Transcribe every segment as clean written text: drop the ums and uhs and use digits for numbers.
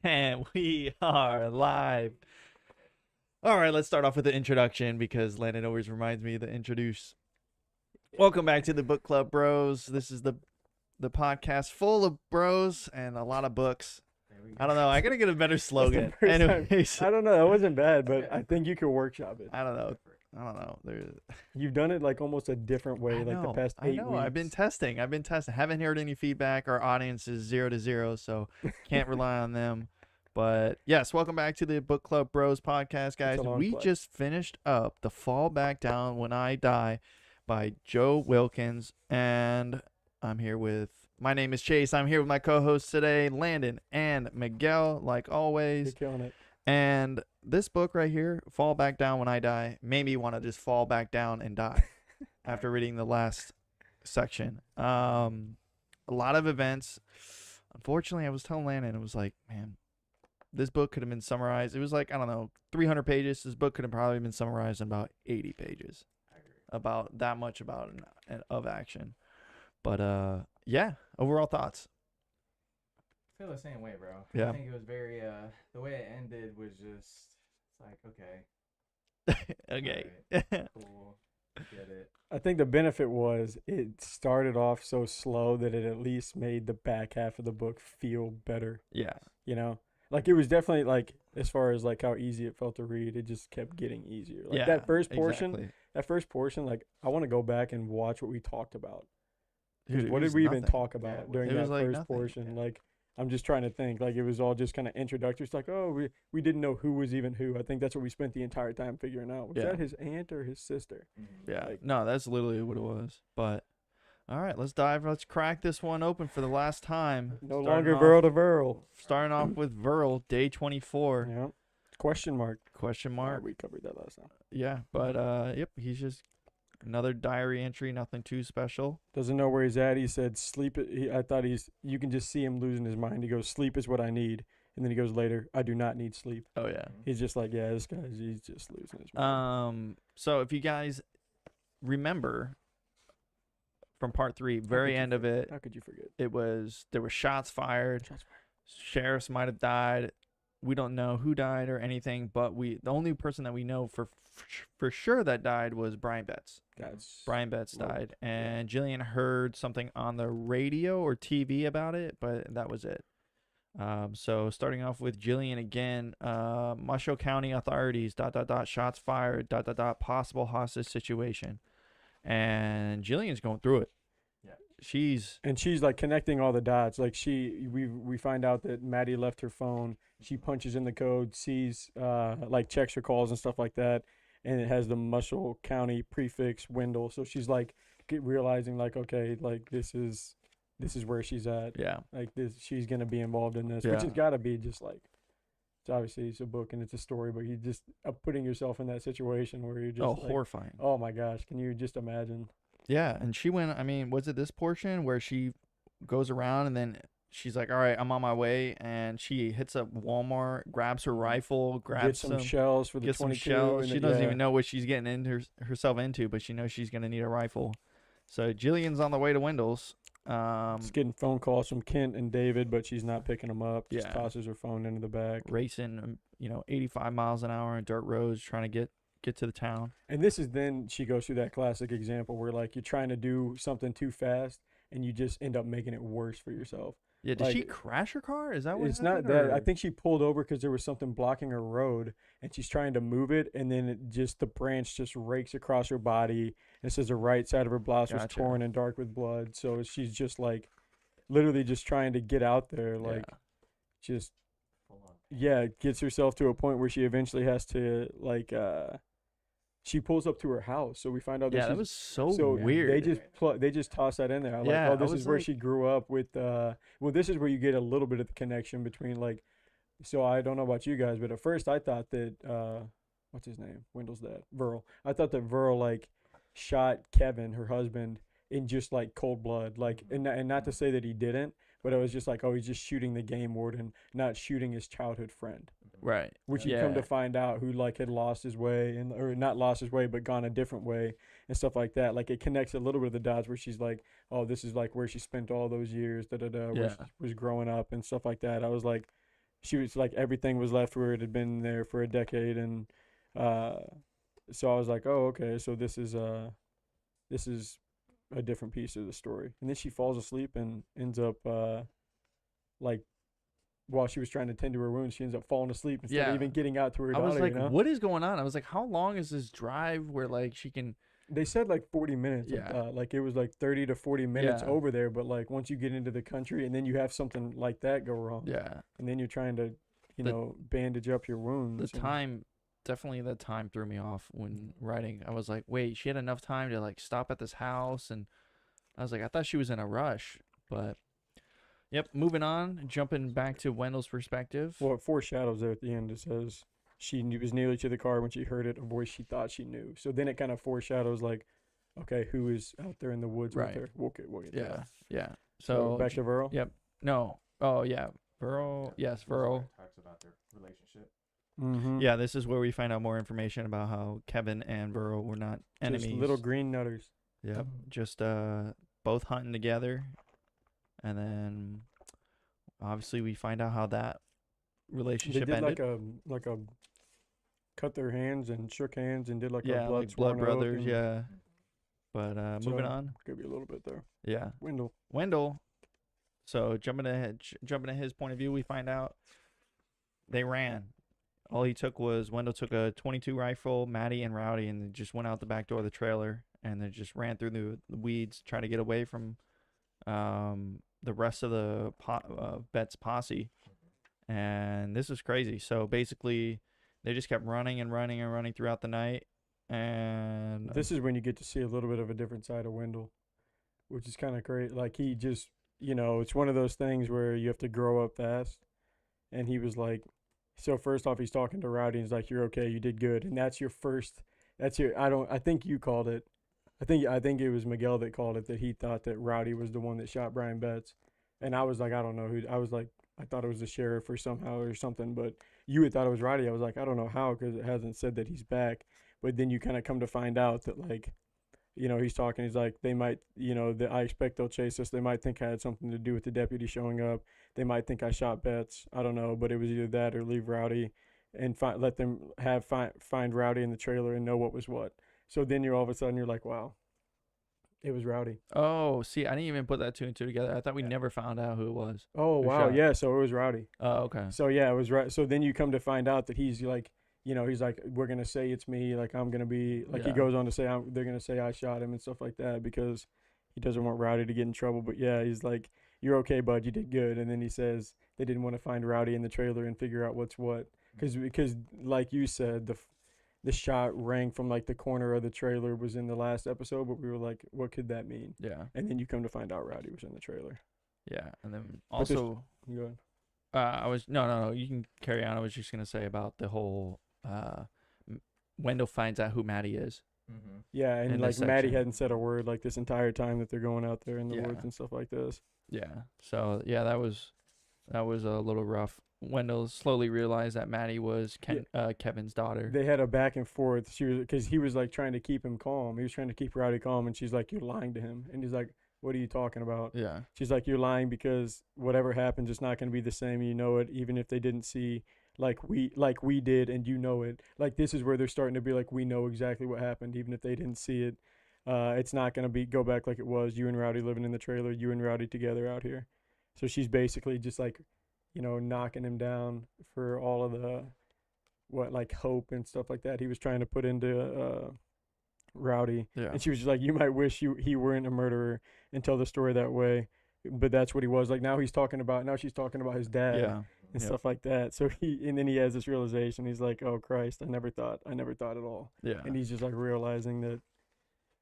And we are live. All right, let's start off with the introduction because Landon always reminds me to introduce. Welcome back to the Book Club Bros. This is the podcast full of bros and a lot of books. I don't know. I gotta get a better slogan. Anyways, I don't know. That wasn't bad, but I think you could workshop it. I don't know. There's, You've done it like almost a different way, I like the know, past I 8 know. weeks. I've been testing. Haven't heard any feedback. Our audience is 0 to 0, so can't rely on them. But yes, welcome back to the Book Club Bros podcast, guys. a long We play. just finished up The Fall Back Down When I Die by Joe Wilkins, and my name is Chase. I'm here with my co-hosts today, Landon and Miguel, like You're always. killing it. And this book right here, Fall Back Down When I Die, made me want to just fall back down and die after reading the last section. A lot of events. Unfortunately, I was telling Landon, it was like, man, this book could have been summarized. It was like, I don't know, 300 pages. This book could have probably been summarized in about 80 pages. About that much of action. But yeah, overall thoughts. I feel the same way, bro. Yeah. I think it was very the way it ended was just it's like Okay. alright, cool, get it. I think the benefit was it started off so slow that it at least made the back half of the book feel better. Yeah. You know, like it was definitely like as far as like how easy it felt to read, it just kept getting easier. Like Yeah. that first portion, Exactly. like I want to go back and watch what we talked about. 'Cause Dude, it what did was we even nothing. talk about during It was that like first nothing. portion? Yeah. Like, I'm just trying to think. Like, it was all just kind of introductory. It's like, oh, we didn't know who was even who. I think that's what we spent the entire time figuring out. Was Yeah. that his aunt or his sister? Yeah. Like- No, that's literally what it was. But all right, let's crack this one open for the last time. No Starting longer off- Verl to Verl. Starting off with Verl, day 24. Yeah. Question mark. Question mark. We covered that last time. Yeah, but yep, he's just another diary entry, nothing too special. Doesn't know where he's at. He said sleep. I thought you can just see him losing his mind. He goes, sleep is what I need. And then he goes later, I do not need sleep. Oh yeah. He's just like, yeah, he's just losing his mind. So if you guys remember from part 3, How very could you end of it, How could you forget? there were shots fired. Shots fired. Sheriffs might have died. We don't know who died or anything, but the only person that we know for sure that died was Brian Betts. That's Brian Betts Lord. died, and Jillian heard something on the radio or TV about it, but that was it. So starting off with Jillian again, Musho County authorities, ... shots fired, ... possible hostage situation. And Jillian's going through it. Yeah. She's like connecting all the dots. Like we find out that Maddie left her phone. She punches in the code, sees like checks her calls and stuff like that, and it has the Muscle County prefix Wendell. So she's like realizing like, okay, like this is where she's at. yeah. Like she's gonna be involved in this, which Yeah. has got to be just like. It's a book and it's a story, but you just putting yourself in that situation where you're just like, Horrifying. oh my gosh, can you just imagine? Yeah, and she went, I mean, was it this portion where she goes around and then she's like, all right, I'm on my way, and she hits up Walmart, grabs her rifle, Get grabs some shells for the gets some 22. shells. and She then- doesn't yeah. even know what she's getting into herself into, but she knows she's going to need a rifle. So Jillian's on the way to Wendell's. She's getting phone calls from Kent and David, but she's not picking them up. Just Yeah. tosses her phone into the back. Racing, 85 miles an hour on dirt roads, trying to get to the town. And this is then she goes through that classic example where like you're trying to do something too fast and you just end up making it worse for yourself. Yeah, did she Like, crash her car? Is that what It's not happened, that. I or- think she pulled over because there was something blocking her road, and she's trying to move it, and then the branch just rakes across her body. And it says the right side of her blouse was Gotcha. torn and dark with blood. So she's just like, literally just trying to get out there, like Yeah. just Full on. yeah, gets herself to a point where she eventually has to like she pulls up to her house. So we find out that Yeah, that she's was so, so weird. they just toss that in there. I'm Yeah, like, I oh, this was is where like- she grew up with. Well, this is where you get a little bit of the connection between like. So I don't know about you guys, but at first I thought that what's his name, Wendell's dad, Verl. I thought that Verl like shot Kevin, her husband, in just like cold blood, like, and not to say that he didn't, but I was just like, oh, he's just shooting the game warden, not shooting his childhood friend. Right. Which you Yeah. come to find out who like had lost his way or not lost his way but gone a different way and stuff like that. Like it connects a little bit of the dots where she's like, oh, this is like where she spent all those years, where Yeah. she was growing up and stuff like that. I was like, she was like everything was left where it had been there for a decade, and uh, so I was like, oh, okay, so this is a different piece of the story. And then she falls asleep and ends up like while she was trying to tend to her wounds, she ends up falling asleep instead Yeah. of even getting out to her I daughter. was like, you know? what is going on? I was like, how long is this drive where like she can? They said like 40 minutes. Yeah. Like it was like 30 to 40 minutes Yeah. over there. But like once you get into the country and then you have something like that go wrong, Yeah, and then you're trying to, you The- know, bandage up your wounds. the and- time definitely the time threw me off when writing. I was like, wait, she had enough time to like stop at this house, and I was like, I thought she was in a rush, but. Yep, moving on, jumping back to Wendell's perspective. Well, it foreshadows there at the end. It says was nearly to the car when she heard it, a voice she thought she knew. So then it kind of foreshadows like, okay, who is out there in the woods Right. with her? We'll get to Yeah, that. yeah. So So, back to Verl. yep. No. Oh, yeah. Verl. Yes, This is where Verl. it talks about their relationship. Mm-hmm. Yeah, this is where we find out more information about how Kevin and Verl were not enemies. Just little green nutters. Yep. Just both hunting together, and then obviously we find out how that They relationship did ended. like a cut their hands and shook hands and did like yeah, a blood like blood sworn oath brothers. and Yeah. But moving So- on. Could be a little bit there. Yeah. Wendell. Wendell. So jumping to his point of view, we find out they ran. All he took was Wendell took a .22 rifle, Maddie and Rowdy, and they just went out the back door of the trailer and they just ran through the weeds, trying to get away from the rest of the Bet's posse. And this is crazy. So basically, they just kept running and running and running throughout the night. And This is when you get to see a little bit of a different side of Wendell, which is kind of great. Like he just, you know, it's one of those things where you have to grow up fast. And he was like, so first off, he's talking to Rowdy. And he's like, "You're okay. You did good." And that's your first. That's your. I think you called it. I think it was Miguel that called it, that he thought that Rowdy was the one that shot Brian Betts. And I was like, I don't know who. I was like, I thought it was the sheriff or somehow or something. But you had thought it was Rowdy. I was like, I don't know how, because it hasn't said that he's back. But then you kind of come to find out that, like, you know, he's talking. He's like, they might, you know, I expect they'll chase us. They might think I had something to do with the deputy showing up. They might think I shot Betts. I don't know, but it was either that or leave Rowdy and let them find Rowdy in the trailer and know what was what. So then you're all of a sudden you're like, wow, it was Rowdy. oh, see, I didn't even put that two and two together. I thought we Yeah. never found out who it was. Oh Who wow, shot? yeah. So it was Rowdy. Oh, okay. So yeah, it was right. So then you come to find out that he's like, you know, he's like, we're gonna say it's me. Like I'm gonna be like, he Yeah. goes on to say they're gonna say I shot him and stuff like that because he doesn't want Rowdy to get in trouble. But yeah, he's like, you're okay, bud. You did good. And then he says they didn't want to find Rowdy in the trailer and figure out what's what because like you said, the shot rang from like the corner of the trailer was in the last episode, but we were like, what could that mean? Yeah. And then you come to find out Rowdy was in the trailer. Yeah. And then But this- also, You go ahead. I was no. You can carry on. I was just gonna say about the whole Wendell finds out who Maddie is. Mm-hmm. Yeah, and in like this Maddie section. hadn't said a word like this entire time that they're going out there in the Yeah. woods and stuff like this. Yeah. So yeah, that was a little rough. Wendell slowly realized that Maddie was Kevin's daughter. They had a back and forth. She was because he was like trying to keep him calm. He was trying to keep Rowdy calm, and she's like, "You're lying to him." And he's like, "What are you talking about?" Yeah. She's like, "You're lying because whatever happens, it's not going to be the same. You know it, even if they didn't see like we did, and you know it. Like this is where they're starting to be like, we know exactly what happened, even if they didn't see it. It's not going to go back like it was. You and Rowdy living in the trailer, you and Rowdy together out here." So she's basically just like, you know, knocking him down for all of the like hope and stuff like that he was trying to put into Rowdy. Yeah. And she was just like, "You might wish he weren't a murderer and tell the story that way, but that's what he was." Like now she's talking about his dad Yeah. and Yep. stuff like that. So then he has this realization. He's like, "Oh Christ, I never thought at all." Yeah. And he's just like realizing that.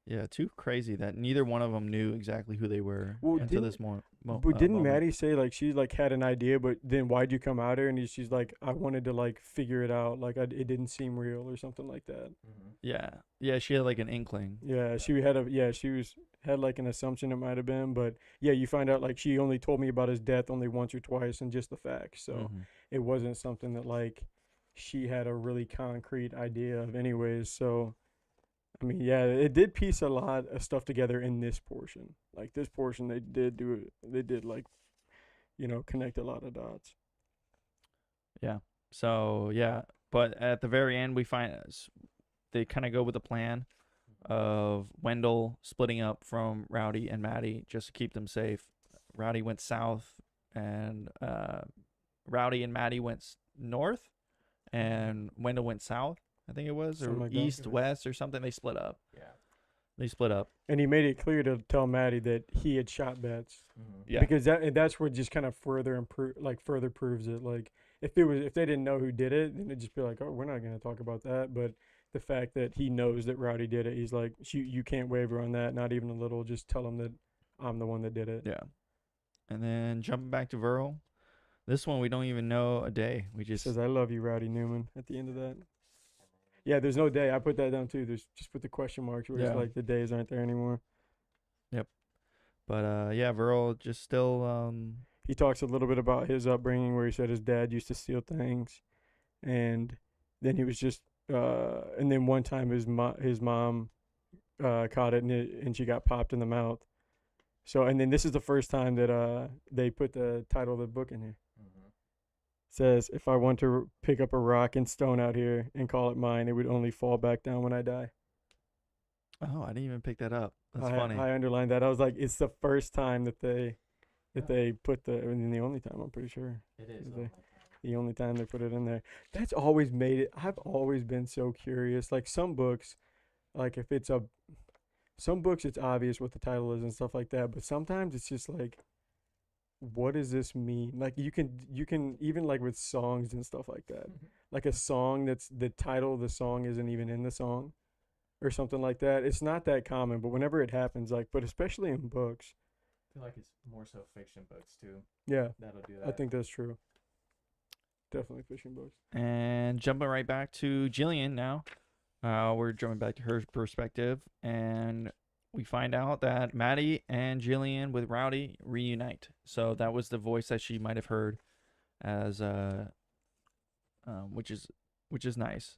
Yeah. Too crazy that neither one of them knew exactly who they were Well, until didn't- this But didn't moment. Maddie say like she like had an idea, but then why'd you come out here? And she's like, "I wanted to like figure it out. Like it didn't seem real or something like that." Mm-hmm. Yeah. Yeah. She had like an inkling. Yeah, she had had like an assumption it might have been, but yeah, you find out like she only told me about his death only once or twice and just the facts. So Mhm. it wasn't something that like she had a really concrete idea of anyways. So I mean, yeah, it did piece a lot of stuff together in this portion. Like this portion they did like, you know, connect a lot of dots. So yeah, but at the very end, we find they kind of go with the plan of Wendell splitting up from Rowdy and Maddie just to keep them safe. Rowdy went south, and Rowdy and Maddie went north, and Wendell went south. I think it was, Something or like that. east, west, or something. They split up. Yeah. They split up. And he made it clear to tell Maddie that he had shot Betts. Mm-hmm. Yeah. Because that's what just kind of further further proves it. Like if they didn't know who did it, then it'd just be like, oh, we're not gonna talk about that. But the fact that he knows that Rowdy did it, he's like, you can't waver on that, not even a little. Just tell him that I'm the one that did it. Yeah. And then jumping back to Verl, this one we don't even know a day. We He just says, I love you, Rowdy Newman, at the end of that. Yeah, there's no day. I put that down too. There's just put the question marks where it's Yeah. like the days aren't there anymore. But yeah, Verl just still He talks a little bit about his upbringing where he said his dad used to steal things, and then he was just and then one time his mom caught it and she got popped in the mouth. So and then this is the first time that they put the title of the book in here. Mm-hmm. Says if I want to pick up a rock and stone out here and call it mine, it would only fall back down when I die. oh, I didn't even pick that up. That's I, funny. I underlined that. I was like, it's the first time that they put and the only time, I'm pretty sure. It is. Is Oh they- my God. The only time they put it in there. That's always made it. I've always been so curious. Like some books, like if it's some books it's obvious what the title is and stuff like that. But sometimes it's just like, what does this mean? Like you can even like with songs and stuff like that. Like a song that's the title of the song isn't even in the song, or something like that. It's not that common, but whenever it happens, like, but especially in books, I feel like it's more so fiction books too. yeah, That'll do that. I think that's true. Definitely fishing books. And jumping right back to Jillian now. We're jumping back to her perspective, and we find out that Maddie and Jillian with Rowdy reunite. So that was the voice that she might have heard, as which is nice.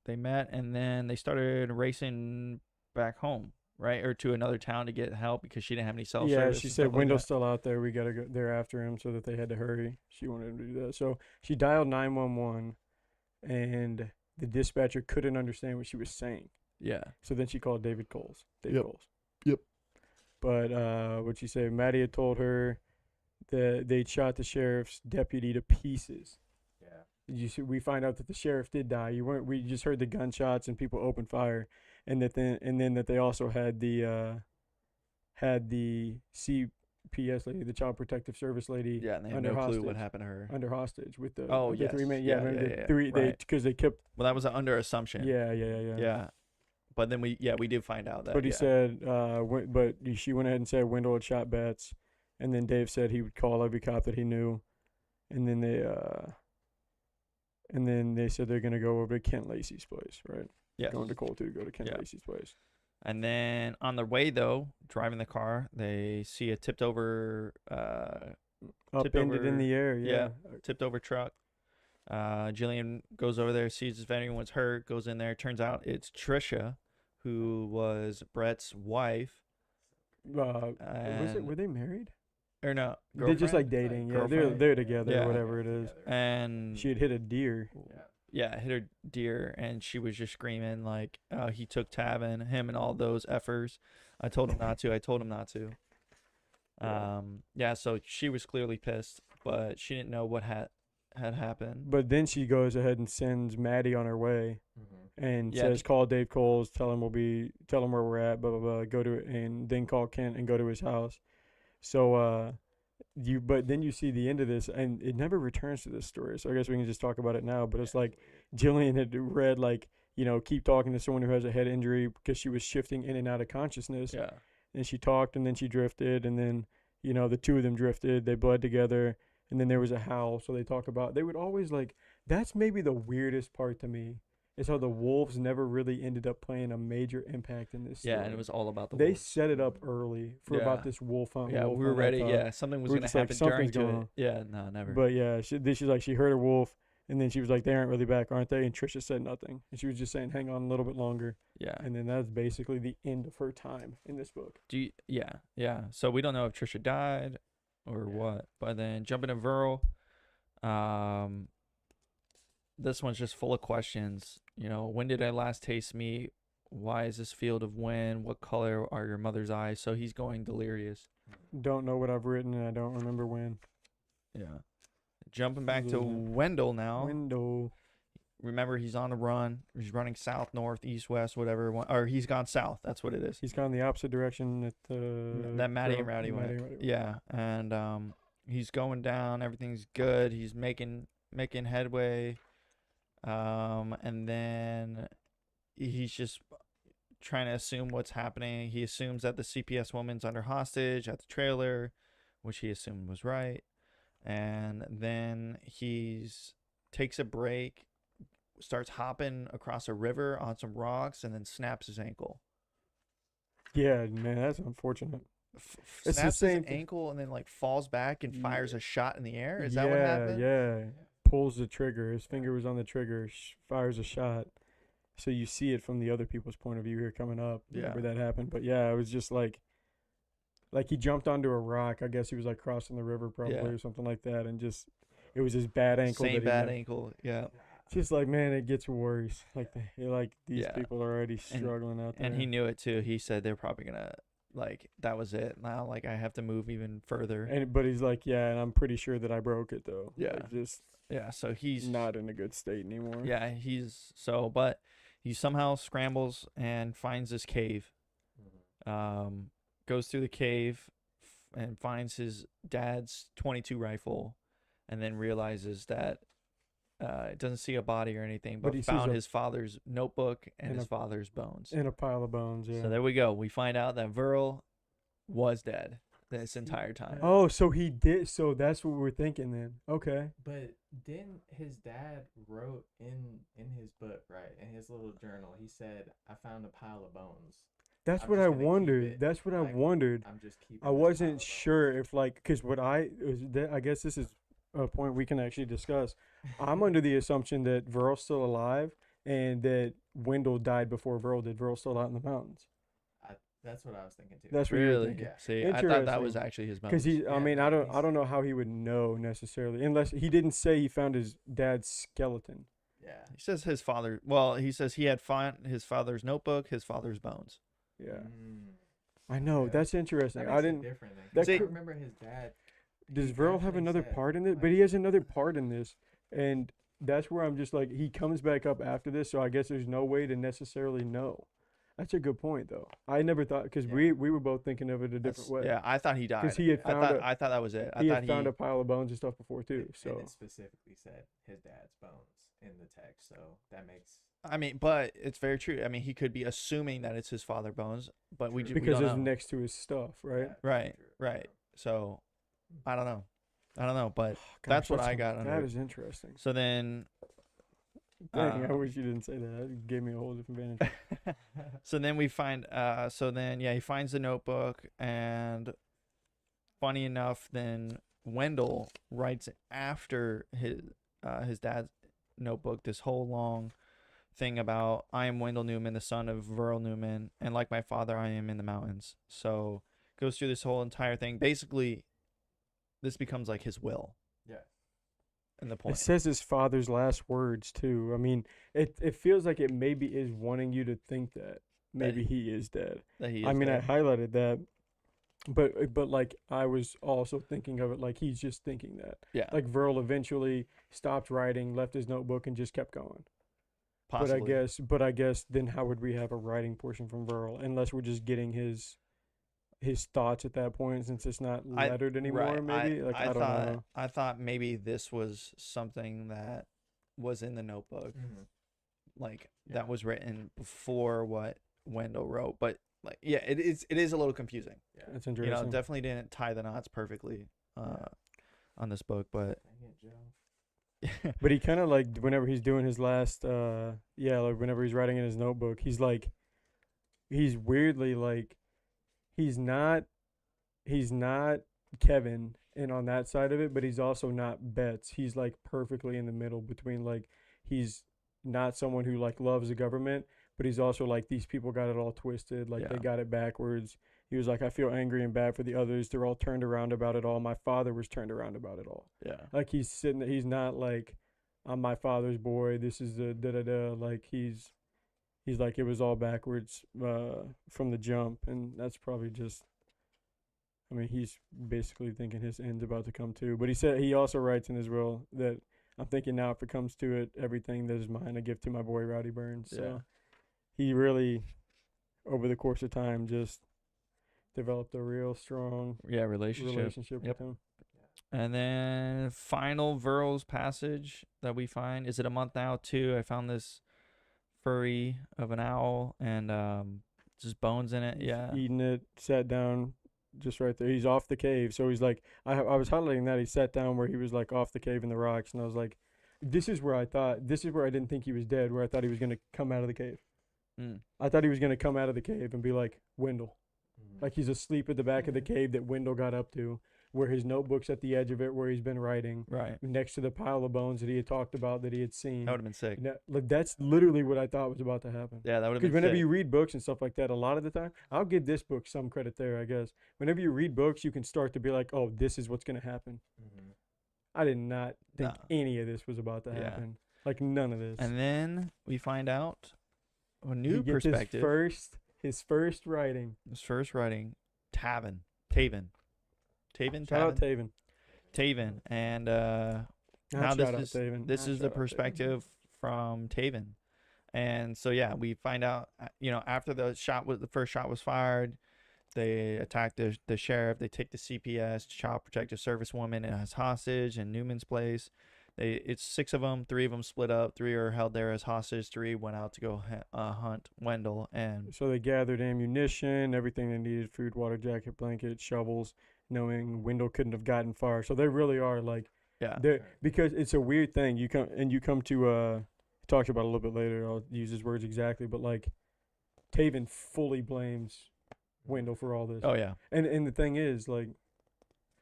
They met, and then they started racing back home, right, or to another town to get help because she didn't have any cell Yeah, service. she and said stuff like Wendell's that. still out there. We gotta go there after him, so that they had to hurry. She wanted him to do that, so she dialed 911, and the dispatcher couldn't understand what she was saying. Yeah, So then she called David Coles. Yep. Coles. Yep. But what'd she say? Maddie had told her that they'd shot the sheriff's deputy to pieces. Yeah. You see, we find out that the sheriff did die. We just heard the gunshots and people opened fire, and that they also had the CPS lady, the Child Protective Service lady, yeah, and they had under no clue hostage. what happened to her. under hostage with the Oh, the 3 yes. men. Yeah, remember yeah, the yeah, three right. because they kept Well, that was an under assumption. yeah. Yeah. But then we did find out that. But he yeah. said, she went ahead and said Wendell had shot Betts, and then Dave said he would call every cop that he knew, and then they said they're gonna go over to Ken Lacey's place, right? Yes. Going to Cole to go to Ken Yeah. Lacey's place. And then on their way though, driving the car, they see a tipped over Upended in over- the air, yeah. truck. Jillian goes over there, sees if anyone's hurt, goes in there. Turns out it's Trisha, who was Brett's wife. And, Were they married? or no? They're just like girlfriend? dating. Yeah, Girlfriend? they're together, Yeah. or whatever it is. And She had hit a deer. Yeah. hit her deer, and she was just screaming like, he took Tavin, him and all those effers. I told him not to. I told him not to. Yeah. So she was clearly pissed, but she didn't know what had happened. But then she goes ahead and sends Maddie on her way. Mm-hmm. And Yeah, says call Dave Coles, tell him where we're at, blah blah blah. Go to it, and then call Kent and go to his house. So but then you see the end of this, and it never returns to this story. So I guess we can just talk about it now. But it's like Jillian had read keep talking to someone who has a head injury because she was shifting in and out of consciousness. Yeah. And she talked, and then she drifted, and then the two of them drifted. They bled together, and then there was a howl. So they would always that's maybe the weirdest part to me. Is how the wolves never really ended up playing a major impact in this story. Yeah, and it was all about the They wolves. set it up early for Yeah. about this wolf hunt. Yeah, wolf we were hunt, I ready. thought. Yeah, something was We're gonna just like, happen during something's to going it. on. Yeah, no, never. But yeah, she's like she heard a wolf, and then she was like, "They aren't really back, aren't they?" And Trisha said nothing, and she was just saying, "Hang on a little bit longer." yeah. And then that's basically the end of her time in this book. Yeah. So we don't know if Trisha died or what. But then jumping to Verl, this one's just full of questions. You know, when did I last taste meat? Why is this field of wind? What color are your mother's eyes? So he's going delirious. Don't know what I've written, and I don't remember when. Yeah. Jumping back to Losing. Wendell now. Window. Remember, he's on the run. He's running south, north, east, west, whatever. Or he's gone south. That's what it is. He's gone the opposite direction that That Matty and Rowdy went. Yeah, and he's going down. Everything's good. He's making headway. And then he's just trying to assume what's happening. He assumes that the CPS woman's under hostage at the trailer, which he assumed was right. And then he's takes a break, starts hopping across a river on some rocks, and then snaps his ankle. Yeah, man, that's unfortunate. It's the Snaps same his thing. ankle and then like falls back and fires a shot in the air. Is yeah, that what happened? Yeah. Pulls the trigger. His finger was on the trigger. Fires a shot. So you see it from the other people's point of view here coming up. Yeah. Where that happened. But yeah, it was just like he jumped onto a rock. I guess he was like crossing the river probably Yeah. or something like that, and just it was his bad ankle. Same that he bad had. ankle. Yeah. Just like, man, it gets worse. Like these Yeah. people are already struggling out there. And he knew it too. He said they're probably gonna like that was it. Now like I have to move even further. But he's like, yeah, and I'm pretty sure that I broke it though. Yeah. Like, just Yeah. So he's not in a good state anymore. Yeah, but he somehow scrambles and finds this cave. Goes through the cave and finds his dad's .22 rifle, and then realizes that it doesn't see a body or anything, But but he sees found a- his father's notebook and and his a- father's bones. In a pile of bones. Yeah. So there we go. We find out that Verl was dead this entire time. Oh, so he did. So that's what we're thinking then. Okay. But then his dad wrote in his book, right, in his little journal, he said, "I found a pile of bones. That's I'm what just I gonna keep wondered. it, That's what I like, wondered. I'm just keeping." I this pile wasn't of bones." sure if because I guess this is a point we can actually discuss. I'm under the assumption that Verl's still alive and that Wendell died before Verl did. Verl's still out in the mountains. That's what I was thinking too. That's what you were Really? thinking. Yeah. See, I thought that was Interesting. actually his bones. Because he, I Yeah, mean, I he's- don't know how he would know necessarily, unless he didn't say he found his dad's skeleton. Yeah. He says his father. Well, he says he had found his father's notebook, his father's bones. Yeah, Mm. I know. Okay. That's interesting. That I makes it didn't. different then, 'cause that I could- remember his dad. Does he Verl have definitely another said, part in this? like, But he has another part in this, and that's where I'm just like, he comes back up after this, so I guess there's no way to necessarily know. That's a good point, though. I never thought because Yeah. we were both thinking of it a different way. Yeah, I thought he died. 'Cause he had found I thought that was it. I he thought had found a pile of bones and stuff before too. And So it specifically said his dad's bones in the text, so that makes I mean, but it's very true. I mean, he could be assuming that it's his father bones, but we True. we because don't it's know. next to his stuff, right? yeah, Right, true, right. true. So I don't know. But Gosh, that's what I got That under. is interesting. so then Dang, I Uh, wish you didn't say that. That gave me a whole different vantage. so then we find he finds the notebook, and funny enough, then Wendell writes after his dad's notebook this whole long thing about I am Wendell Newman, the son of Verl Newman, and like my father I am in the mountains. So goes through this whole entire thing. Basically this becomes like his will Yeah. and the It point. says his father's last words too. I mean, it feels like it maybe is wanting you to think that maybe he is dead. That he is I mean, dead. I highlighted that, but like I was also thinking of it like he's just thinking that. Yeah, Like Verl eventually stopped writing, left his notebook, and just kept going. possibly. But I guess then how would we have a writing portion from Verl unless we're just getting his thoughts at that point since it's not I- lettered anymore? Right. Maybe I don't know. I thought maybe this was something that was in the notebook, like Yeah. that was written before what Wendell wrote. But like, yeah, it is a little confusing. Yeah. That's You interesting. know, definitely didn't tie the knots perfectly on this book, but Dang it, Joe. But he kind of like whenever he's doing his last, like whenever he's writing in his notebook, he's weirdly like, he's not Kevin and on that side of it, but he's also not Betts. He's like perfectly in the middle between like, he's not someone who like loves the government, but he's also like these people got it all twisted, like they Yeah. got it backwards. He was like, I feel angry and bad for the others. They're all turned around about it all. My father was turned around about it all. yeah, Like he's sitting there, he's not like I'm my father's boy. This is the da da da. Like he's like it was all backwards from the jump, and that's probably just. I mean, he's basically thinking his end's about to come too. But he also writes in his will that I'm thinking now if it comes to it, everything that is mine I give to my boy Rowdy Burns. Yeah. So he really, over the course of time, just developed a real strong relationship Yep. with him. And then final Verl's passage that we find. Is it a month now too? I found this furry of an owl and just bones in it. He's Yeah. eating it, sat down just right there. He's off the cave. So he's like, I was highlighting that. He sat down where he was like off the cave in the rocks. And I was like, this is where I didn't think he was dead, where I thought he was going to come out of the cave. Mm. I thought he was going to come out of the cave and be like Wendell. Mhm. Like he's asleep at the back of the cave that Wendell got up to, where his notebook's at the edge of it, where he's been writing, Right. next to the pile of bones that he had talked about, that he had seen. That would have been sick. Like, that's literally what I thought was about to happen. Yeah, that would have Because been whenever sick. you read books and stuff like that, a lot of the time, I'll give this book some credit there, I guess. Whenever you read books, you can start to be like, oh, this is what's going to happen. Mhm. I did not think Nah. any of this was about to Yeah. happen. Like, none of this. And then we find out a new he gets perspective. His first writing. His first writing, Taven. Shout out Taven. Taven. And Not now shout this out is Taven. this Not is the shout out Taven. perspective from Taven. And so yeah, we find out after the first shot was fired, they attack the sheriff, they take the CPS, Child Protective Service woman as hostage in Newman's place. It's 6 of them, 3 of them split up, 3 are held there as hostage, 3 went out to go hunt Wendell, and So they gathered ammunition, everything they needed: food, water, jacket, blanket, shovels, knowing Wendell couldn't have gotten far. So they really are like, yeah. because it's a weird thing. You come to he talks about it a little bit later. I'll use his words exactly, but like Taven fully blames Wendell for all this. Oh yeah. And the thing is, like,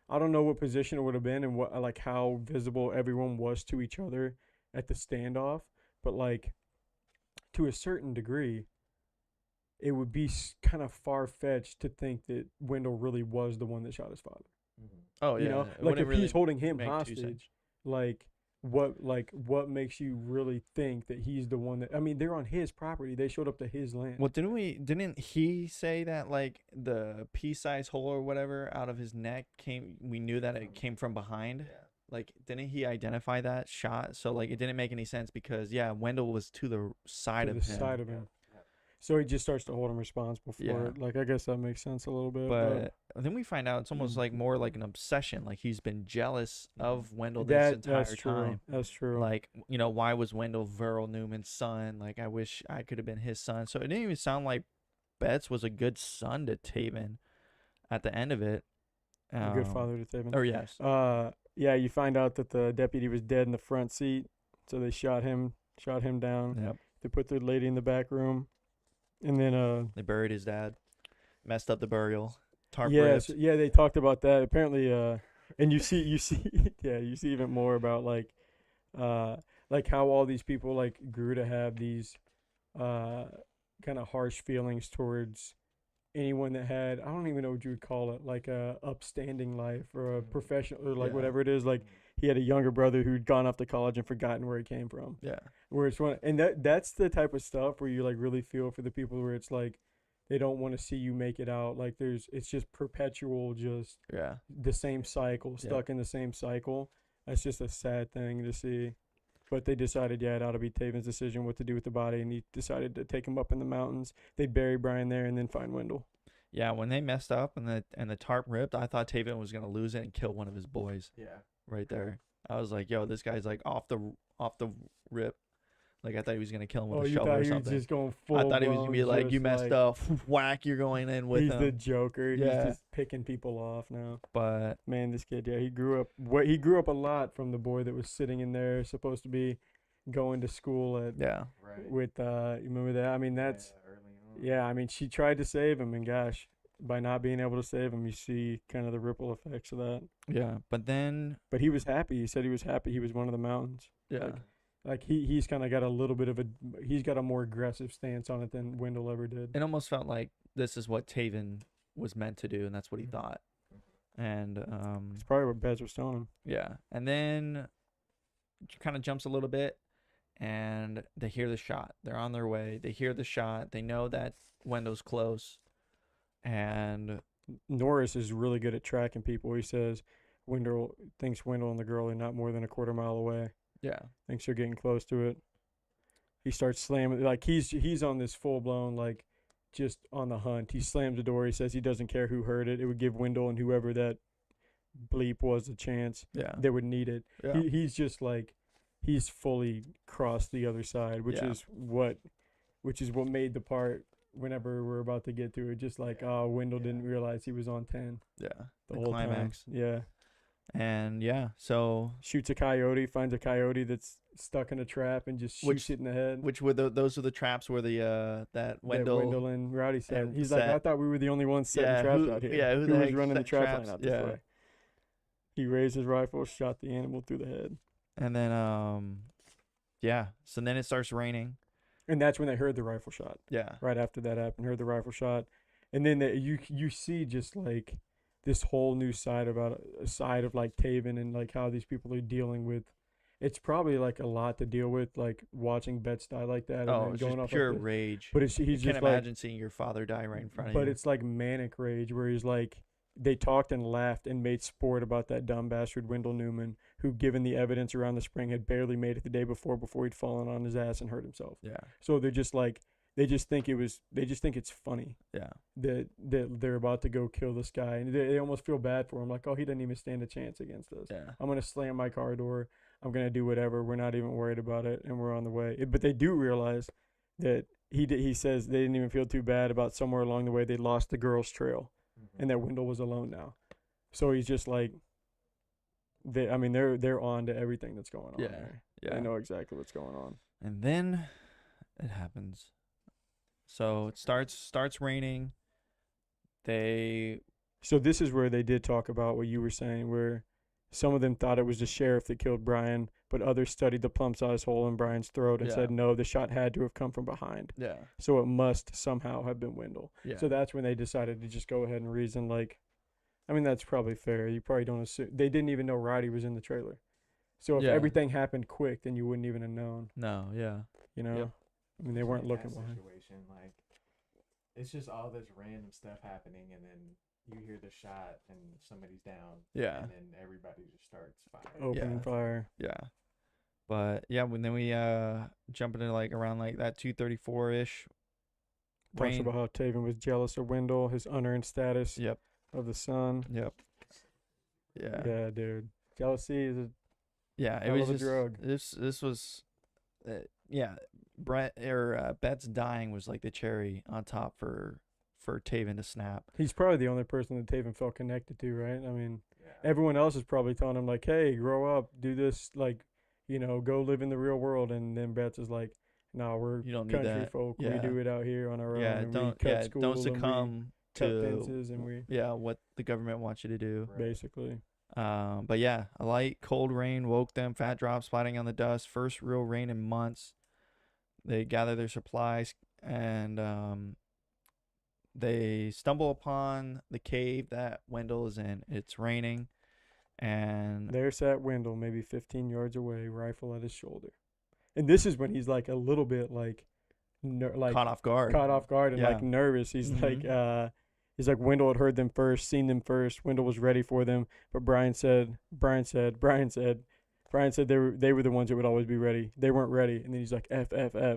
I don't know what position it would have been and what, like, how visible everyone was to each other at the standoff, but like, to a certain degree, it would be kind of far fetched to think that Wendell really was the one that shot his father. Mhm. Oh yeah. You know, It like wouldn't if really he's holding him make too sense. hostage, what makes you really think that he's the one that? I mean, they're on his property. They showed up to his land. Well, didn't he say that like the pea-sized hole or whatever out of his neck we knew that it came from behind? Yeah. Like, didn't he identify that shot? So like it didn't make any sense because Wendell was to the side to of the him. side of him. Yeah. So he just starts to hold him responsible for Yeah. it. Like, I guess that makes sense a little bit. But then we find out it's almost Mm. like more like an obsession. Like he's been jealous of Wendell this that's entire true. time. That's true. Like, why was Wendell Verl Newman's son? Like, I wish I could have been his son. So it didn't even sound like Betts was a good son to Taven at the end of it. A good father to Taven. Or yes. Yeah, you find out that the deputy was dead in the front seat, so they shot him down. Yep. They put the lady in the back room, and then They buried his dad. Messed up the burial. Tarp yeah, ripped. yeah, they talked about that. Apparently, and you see, yeah, you see even more about like how all these people like grew to have these kind of harsh feelings towards anyone that had, I don't even know what you would call it, like a upstanding life or a professional or like Yeah. whatever it is. Like he had a younger brother who'd gone off to college and forgotten where he came from. Yeah. Where it's one, and that's the type of stuff where you like really feel for the people where it's like they don't want to see you make it out. Like it's just perpetual, just Yeah. the same cycle, stuck in the same cycle. That's just a sad thing to see. But they decided, it ought to be Taven's decision what to do with the body, and he decided to take him up in the mountains. They'd bury Brian there and then find Wendell. Yeah, when they messed up and the tarp ripped, I thought Taven was gonna lose it and kill one of his boys Yeah. right there. I was like, yo, this guy's like off the rip. Like I thought he was gonna kill him with Oh, a you shovel thought or he was something. just going full I thought he was gonna be like, you messed up, whack, you're going in with He's him. the Joker. Yeah. He's just picking people off now. But Man, this kid, he grew up a lot from the boy that was sitting in there, supposed to be going to school at yeah, Right. with you remember that? I mean, that's early on. I mean, she tried to save him, and gosh, by not being able to save him, you see kind of the ripple effects of that. yeah. But then But he was happy. He said he was happy. He was one of the mountains. yeah, Like he's kind of got a little bit of he's got a more aggressive stance on it than Wendell ever did. it almost felt like this is what Taven was meant to do, and that's what he thought. And It's probably what Bez was telling him. yeah, and then kind of jumps a little bit, and they hear the shot. They're on their way. They hear the shot. They know that Wendell's close, and Norris is really good at tracking people. He says Wendell thinks Wendell and the girl are not more than a quarter mile away. yeah, Thinks they're getting close to it. He starts slamming, like he's on this full blown, like, just on the hunt. He slams the door. He says he doesn't care who heard it. It would give Wendell and whoever that bleep was a chance. yeah, They would need it. yeah. He's just like, he's fully crossed the other side, which Yeah. is what made the part whenever we're about to get to it, just like, oh, Wendell didn't realize he was on 10 Yeah, the the whole climax. time. Yeah. And yeah, so Shoots a coyote, finds a coyote that's stuck in a trap, and just shoots Which- it in the head. which were those are the traps where that That Wendell, Wendell and Rowdy said. and He's like, I set. thought we were the only ones setting Yeah, traps who- out here. yeah, who the was heck running the set trap traps? line out this Yeah. way? He raised his rifle, shot the animal through the head. and then yeah, so then it starts raining. And that's when they heard the rifle shot. Yeah, Right after that happened, heard the rifle shot. And then you see just like this whole new side of like Taven and like how these people are dealing with. It's probably like a lot to deal with, like watching Betts die like that and oh, then it's going just off pure like this. rage. But he's you just can't like, imagine seeing your father die right in front of but you. it's like manic rage where he's like, they talked and laughed and made sport about that dumb bastard Wendell Newman, who, given the evidence around the spring, had barely made it the day before he'd fallen on his ass and hurt himself. yeah, So they're just like, they just think it's funny yeah, that they're about to go kill this guy, and they almost feel bad for him, like, oh, he doesn't even stand a chance against us. yeah, I'm gonna slam my car door. I'm gonna do whatever. We're not even worried about it, and we're on the way. But they do realize that he says they didn't even feel too bad about somewhere along the way they lost the girl's trail, and that Wendell was alone now. So he's just like, they're on to everything that's going on Yeah, there. yeah. They know exactly what's going on. And then it happens. So it starts raining. So this is where they did talk about what you were saying, where some of them thought it was the sheriff that killed Brian, but others studied the plum-sized hole in Brian's throat and Yeah. said, no, the shot had to have come from behind. Yeah, So it must somehow have been Wendell. yeah. So that's when they decided to just go ahead and reason, like, I mean, that's probably fair. You probably don't assume. They didn't even know Roddy was in the trailer. So if Yeah. everything happened quick, then you wouldn't even have known, No, yeah, you know? Yep. I mean, they It's weren't like looking that behind. situation, like, it's just all this random stuff happening, and then you hear the shot, and somebody's down, yeah, and then everybody just starts firing. Opening Yeah. fire. yeah. But yeah, when then we jump into like around like that 2:34 ish. Talks about how Taven was jealous of Wendell, his unearned status Yep. of the son. Yep. Yeah. Yeah, dude. Jealousy is a Yeah, it hell was of a just drug. this was yeah, Betts dying was like the cherry on top for Taven to snap. He's probably the only person that Taven felt connected to, right? I mean, Yeah. everyone else is probably telling him, like, hey, grow up, do this, like, you know, go live in the real world. And then Betts is like, no, we're You don't need country that. folk. Yeah. We do it out here on our Yeah, own. And don't we cut yeah, school don't and we succumb cut to fences and we what the government wants you to do. Right. basically. But yeah, a light, cold rain woke them, fat drops splatting on the dust. First real rain in months. They gather their supplies and they stumble upon the cave that Wendell is in. It's raining and There sat Wendell, maybe 15 yards away, rifle at his shoulder. And this is when he's like a little bit like caught off guard. and Yeah. like nervous. He's Mhm. like Wendell had heard them first, seen them first. Wendell was ready for them, but Brian said they were the ones that would always be ready. They weren't ready, and then he's like F,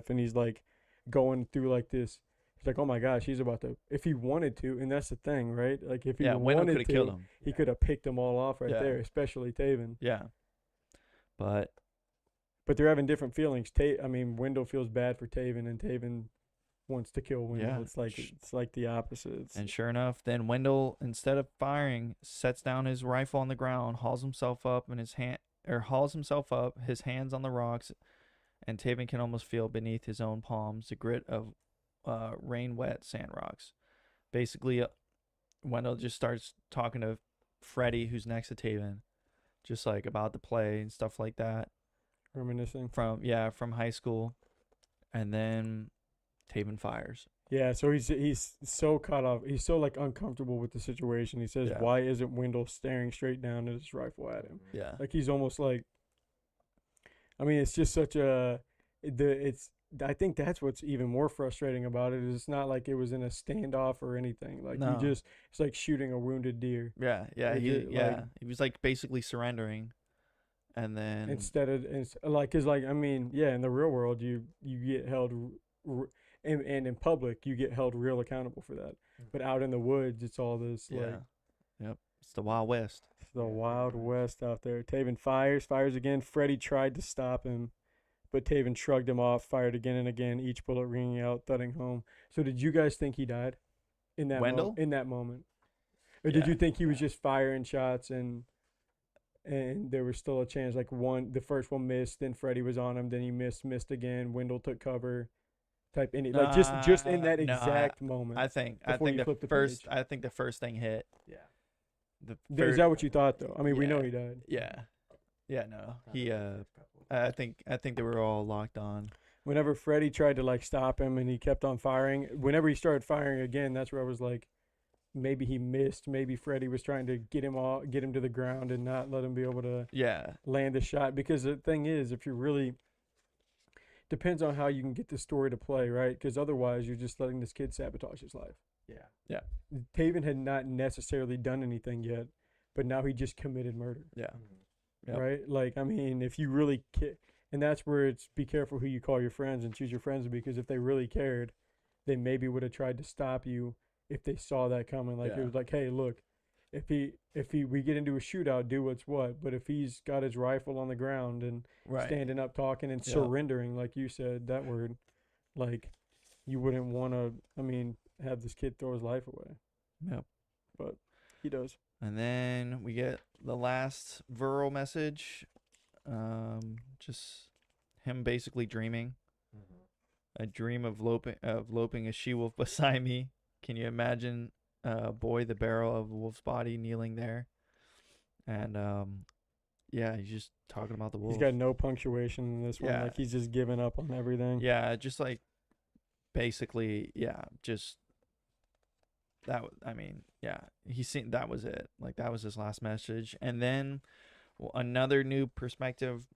and he's like going through like this. He's like, oh my gosh, he's about to. If he wanted to, and that's the thing, right? Like if he Yeah, Wendell wanted could have to, killed him. he could have picked them all off right Yeah. there, especially Taven. Yeah. But They're having different feelings. Wendell feels bad for Taven, and Taven wants to kill Wendell. Yeah. It's like the opposite. and sure enough, then Wendell, instead of firing, sets down his rifle on the ground, hauls himself up, his hands on the rocks, and Taven can almost feel beneath his own palms the grit of rain-wet sand rocks. Basically, Wendell just starts talking to Freddie, who's next to Taven, just like about the play and stuff like that reminiscing. from high school, and then Taven fires. Yeah, so he's so caught off. He's so like uncomfortable with the situation. He says, Yeah. "Why isn't Wendell staring straight down at his rifle at him?" Yeah. Like he's almost like I mean, it's just such a it's. I think that's what's even more frustrating about it is it's not like it was in a standoff or anything. Like you No. just it's like shooting a wounded deer Yeah, he was like basically surrendering, and then instead of like because like I mean yeah in the real world you get held and in public you get held real accountable for that. But out in the woods it's all this yeah, like yep, it's the Wild West. it's the Yeah, pretty Wild much. West out there. Taven fires again. Freddie tried to stop him. But Taven shrugged him off, fired again and again, each bullet ringing out, thudding home. So did you guys think he died in that Wendell? in that moment, or did Yeah. you think he was just firing shots and there was still a chance? Like the first one missed, then Freddie was on him, then he missed again. Wendell took cover, type any like just in that No, exact moment. I think Before you flip the page. I think the first thing hit. Yeah. The Is first, that what you thought though? I mean, we know Yeah. he died. yeah, no, he Probably the first couple. I think they were all locked on. Whenever Freddie tried to like stop him and he kept on firing, whenever he started firing again, that's where I was like, maybe he missed. Maybe Freddie was trying to get him to the ground and not let him be able to Yeah, land the shot. Because the thing is, if you're really depends on how you can get the story to play, right? Because otherwise, you're just letting this kid sabotage his life. Yeah. Taven had not necessarily done anything yet, but now he just committed murder. yeah, Mhm. Yep. Right? Like, I mean, if you really and that's where it's be careful who you call your friends and choose your friends because if they really cared, they maybe would have tried to stop you if they saw that coming. Like it Yeah. was like, hey, look, if we get into a shootout, do what's what. But if he's got his rifle on the ground and right. standing up talking and Yep. surrendering, like you said, that word, like you wouldn't want to. I mean, have this kid throw his life away. Yep. But he does. And then we get the last Viral message. Just him basically dreaming. Mhm. A dream of loping a she-wolf beside me. Can you imagine boy the barrel of a wolf's body kneeling there? And yeah, he's just talking about the wolf. He's got no punctuation in this one. Yeah. Like he's just giving up on everything. Yeah, just like basically, yeah, just that. I mean, yeah, he's seen that was it. Like that was his last message, and then another new perspective,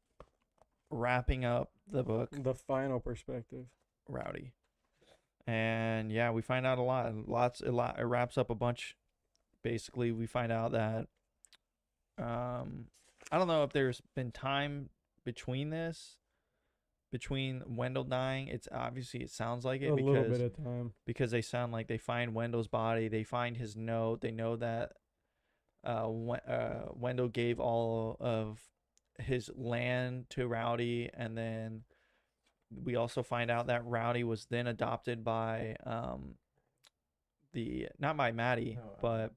wrapping up the book, The final perspective. Rowdy, and yeah, we find out a lot. It wraps up a bunch. Basically, we find out that I don't know if there's been time between Wendell dying. It's obviously it sounds like it A little because bit of time. they sound like they find Wendell's body, they find his note, they know that Wendell gave all of his land to Rowdy, and then we also find out that Rowdy was then adopted by not by Maddie, No, but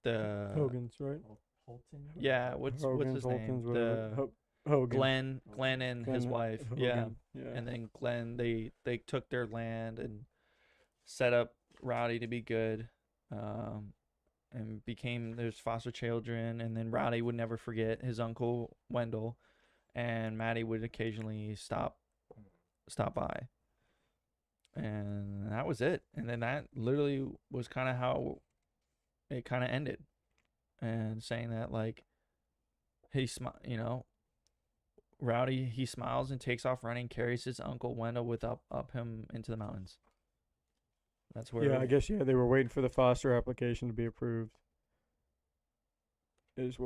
the Hogan's, right? Holton. yeah, what's his name? The Hogan. Glenn and his Glenn wife. Yeah. Hogan. Yeah. And then Glenn, they took their land and set up Rowdy to be good, and became their foster children. And then Rowdy would never forget his uncle Wendell, and Maddie would occasionally stop by. And that was it. And then that literally was kind of how it kind of ended, and saying that like Rowdy, he smiles and takes off running, carries his uncle Wendell up him into the mountains. That's where. Yeah, I guess they were waiting for the foster application to be approved. Is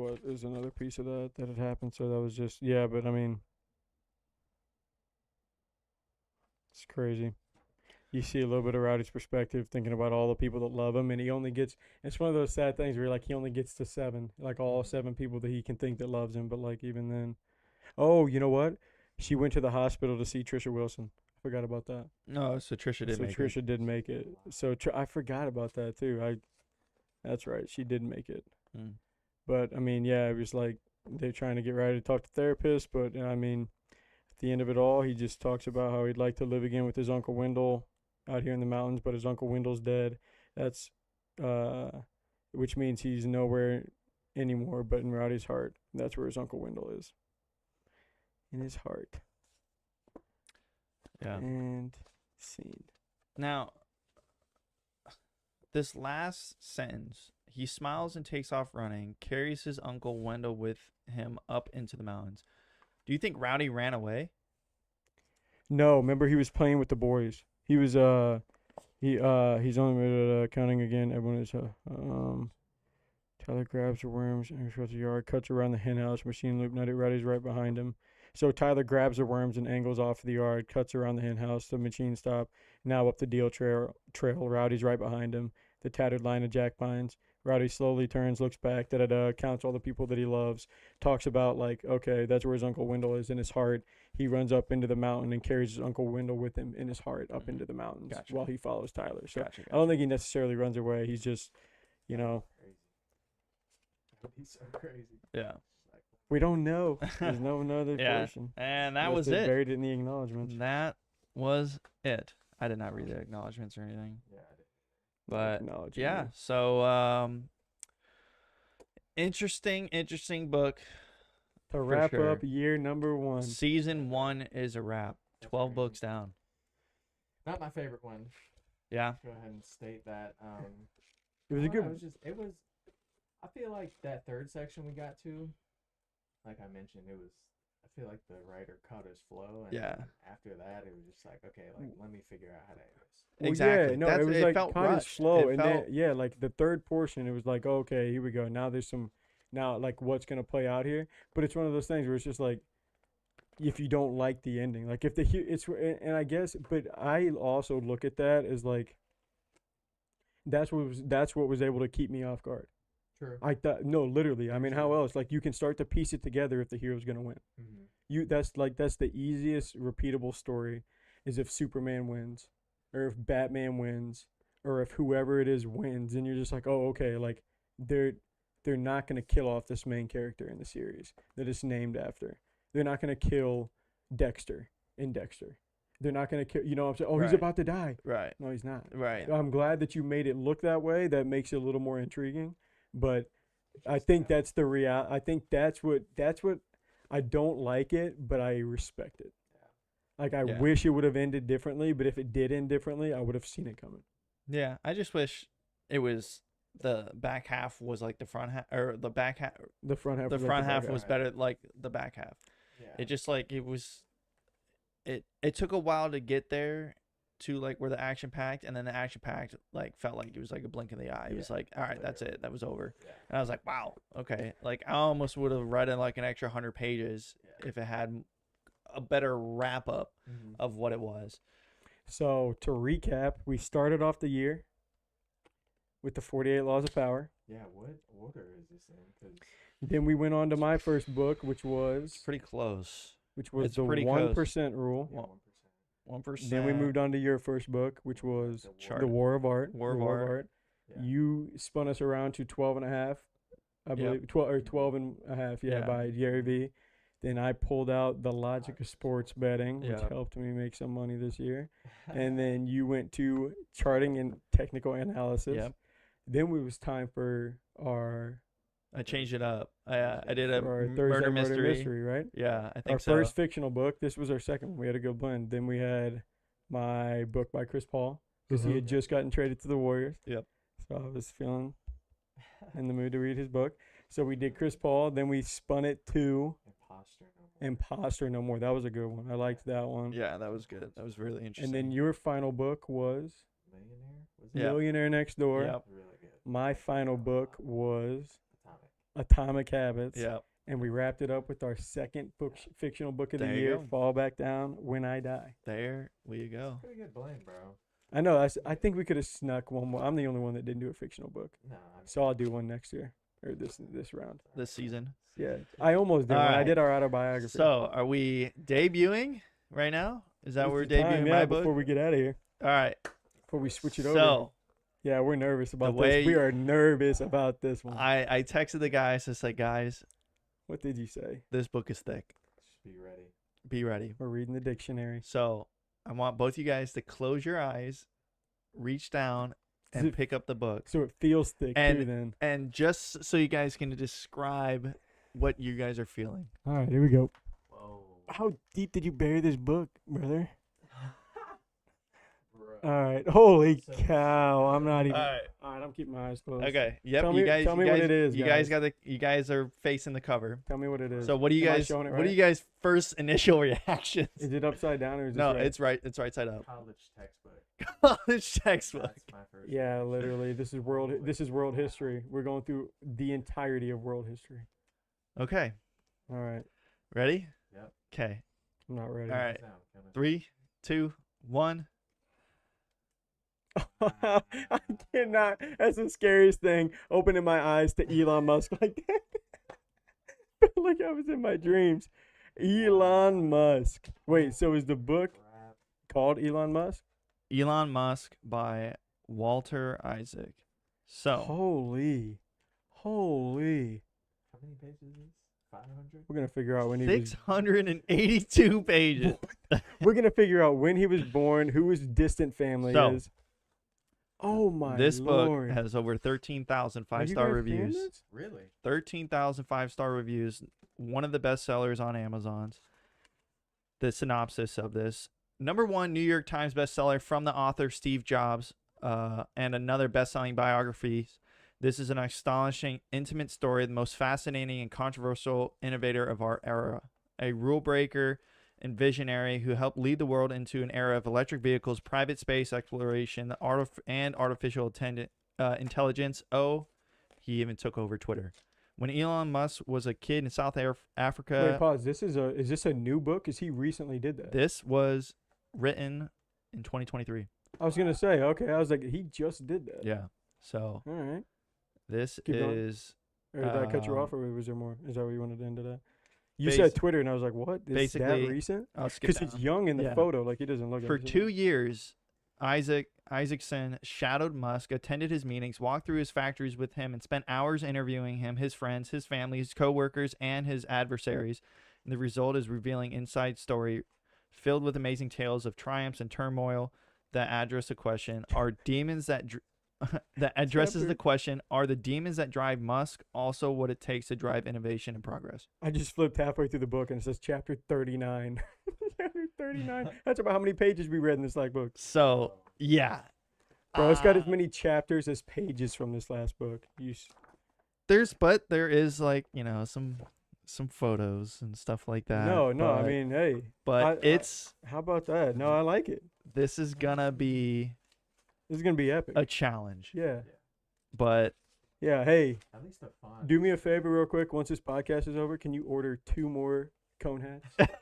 another piece of that had happened. So that was just but I mean, it's crazy. You see a little bit of Rowdy's perspective, thinking about all the people that love him, and he only gets. It's one of those sad things where like he only gets to 7, like all 7 people that he can think that loves him, but like even then, oh, you know what? She went to the hospital to see Trisha Wilson. Forgot about that. No, so Trisha did so make Trisha it. did make it. So I forgot about that too. That's right. She did make it. Mm. But I mean, yeah, it was like they're trying to get Rowdy to talk to therapists. But I mean, at the end of it all, he just talks about how he'd like to live again with his uncle Wendell out here in the mountains, but his uncle Wendell's dead. That's which means he's nowhere anymore, but in Rowdy's heart. That's where his uncle Wendell is. In his heart. Yeah. And scene. Now, this last sentence, he smiles and takes off running, carries his uncle Wendell with him up into the mountains. Do you think Rowdy ran away? No, remember he was playing with the boys. He was he's only counting again. Everyone is Tyler grabs the worms and across the yard, cuts around the hen house. Machine loop nutted. Rowdy's right behind him. So Tyler grabs the worms and angles off the yard, cuts around the hen house. The machine stop. Now up the deal trail. Rowdy's right behind him. The tattered line of jack pines. Rowdy slowly turns, looks back, counts all the people that he loves, talks about like, okay, that's where his Uncle Wendell is in his heart. He runs up into the mountain and carries his Uncle Wendell with him in his heart up into the mountains Gotcha. while he follows Tyler. So Gotcha. I don't think he necessarily runs away. He's just, you know, Crazy. He's so crazy. Yeah. Like, we don't know. There's no another Yeah. portion. And that Unless was they it. Buried it in the acknowledgments. That was it. I did not read the acknowledgments or anything. yeah, I did. But Acknowledgement. yeah, so interesting book. To wrap sure. up year number 1. Season 1 is a wrap. That's 12 crazy. books down. Not my favorite one. Yeah. Go ahead and state that. It was a I good don't know, one. It was. I feel like that third section we got to, like I mentioned, it was. I feel like the writer caught his flow, and Yeah. after that, it was just like, okay, like let me figure out how to end this. Well, Exactly. Yeah, no, That's- it was it like felt kind of rushed. slow, It and then felt- yeah, like the third portion, it was like, oh, okay, here we go. Now there's some, now like what's gonna play out here. But it's one of those things where it's just like, if you don't like the ending, like if the it's and I guess, but I also look at that as like, that's what was able to keep me off guard. True. I thought no, literally. I mean, how else? Like you can start to piece it together if the hero's gonna win. Mm-hmm. That's the easiest repeatable story is if Superman wins or if Batman wins or if whoever it is wins, and you're just like, oh, okay, like they're not gonna kill off this main character in the series that it's named after. They're not gonna kill Dexter in Dexter. They're not gonna kill, you know what I'm saying? Oh, he's Right. about to die. Right. No, he's not. Right. I'm glad that you made it look that way. That makes it a little more intriguing. But I think that's the real. I think that's what I don't like it, but I respect it. Like I Yeah. wish it would have ended differently, but if it did end differently, I would have seen it coming. Yeah. I just wish it was the back half was like the front half, or the back half. The front half. The was like front the half back was half. better, like the back half. Yeah. It just like it was. It took a while to get there, to like where the action packed, and then the action packed like felt like it was like a blink of the eye. It was Yeah. like, all right, that's it, that was over. Yeah. And I was like, wow, okay. Like I almost would have read it like an extra 100 pages Yeah. if it had a better wrap up Mm-hmm. of what it was. So to recap, we started off the year with the 48 Laws of Power. Yeah. What order is this in? Because Then we went on to my first book, which It's was pretty close. the pretty 1% close. rule. yeah, 1%. 1%. Then we moved on to your first book, which was Chart. The War of Art. War of The Art. Yeah. You spun us around to 12 and a half, I Yep. believe, 12 or 12 and a half, Yeah. by Jerry V. Then I pulled out The Logic of Sports Betting, which Yep. helped me make some money this year. And then you went to Charting and Technical Analysis. Yep. Then it was time for our, I changed it up. I did a for our m- Thursday murder mystery. right? Yeah, I Our think so. first fictional book. This was our second one. We had a good blend. Then we had my book by Chris Paul because he Mhm. had just gotten traded to the Warriors. Yep. So I was feeling in the mood to read his book. So we did Chris Paul. Then we spun it to Imposter no more. Imposter No More. That was a good one. I liked that one. Yeah, that was good. That was really interesting. And then your final book was Millionaire? Was Yeah. Millionaire Next Door. Yep. Really good. My final book was Atomic. Atomic Habits. Yeah. And we wrapped it up with our second book, fictional book of the There you year, go. Fall Back Down, When I Die. There we go. Pretty good blend, bro. I know. I think we could have snuck one more. I'm the only one that didn't do a fictional book, No, so I'll do one next year or this round. This season. Yeah, I almost did. All one. I right. did our autobiography. So, are we debuting right now? Is that This what we're is the time, debuting yeah, my book? before we get out of here, All right. before we switch it over. So, Yeah, we're nervous about way this. We are nervous about this one. I texted the guys to say, guys, What did you say? this book is thick. just be ready. Be ready. We're reading the dictionary. So, I want both you guys to close your eyes, reach down, Does and it- pick up the book. So it feels thick And- too. Then. And just so you guys can describe what you guys are feeling. All right, here we go. Whoa. How deep did you bury this book, brother? Bro. All right. Holy So- cow! I'm not even. All right. All right. I'm keeping my eyes closed. Okay. Yep. Tell you me- guys. tell you me what guys, it is, You guys guys. got the. You guys are facing the cover. Tell me what it is. So what do you Am I guys? showing it What are right? you guys' first initial reactions? Is it upside down or is No, this right? it's right. It's right side up. College textbook. College textbook. That's my first. Yeah, literally. This is world history. We're going through the entirety of world history. Okay. All right. Ready? Yep. Okay. I'm not ready. All right. Sound coming. 3, 2, 1. I cannot. That's the scariest thing. Opening my eyes to Elon Musk like that. Felt like I was in my dreams. Elon Musk. Wait, so is the book Crap. called Elon Musk? Elon Musk by Walter Isaac. So Holy. How many pages is this? 500? We're gonna figure out when he was. 682 pages. We're gonna figure out when he was born, who his distant family So, is. Oh my This lord! book has over 13,000 Are you 5-star guys reviews. seeing this? Really? 13,000 5-star reviews. One of the best sellers on Amazon's. The synopsis of this. Number 1 New York Times bestseller from the author Steve Jobs, and another best-selling biography. This is an astonishing, intimate story of the most fascinating and controversial innovator of our era. A rule breaker and visionary who helped lead the world into an era of electric vehicles, private space exploration, and artificial intelligence. Oh, he even took over Twitter. When Elon Musk was a kid in South Africa, Wait, pause. Is this a new book? Cause he recently did that. this was written in 2023. I was gonna say, okay. I was like, he just did that. Yeah. So All right. this Keep going. is Or did I cut you Um, off, or was there more? Is that what you wanted to end it at? You basi- said Twitter, and I was like, what? Is that basically, recent? I'll skip Because he's down. young in the Yeah. photo. Like he doesn't look. For it. 2 years, Isaacson shadowed Musk, attended his meetings, walked through his factories with him, and spent hours interviewing him, his friends, his family, his coworkers, and his adversaries. And the result is revealing inside story filled with amazing tales of triumphs and turmoil that address the question: Are demons that that addresses Chapter- the question: Are the demons that drive Musk also what it takes to drive innovation and progress? I just flipped halfway through the book, and it says chapter 39. Chapter 39. That's about how many pages we read in this like book. So yeah, Bro, it's got as Uh, many chapters as pages from this last book. there is like some photos and stuff like that. No, I but- mean, hey, but I- how about that? No, I like it. this is gonna be This is gonna be epic. a challenge. Yeah, But yeah. Hey, At least the font. do me a favor, real quick. Once this podcast is over, can you order 2 more cone hats?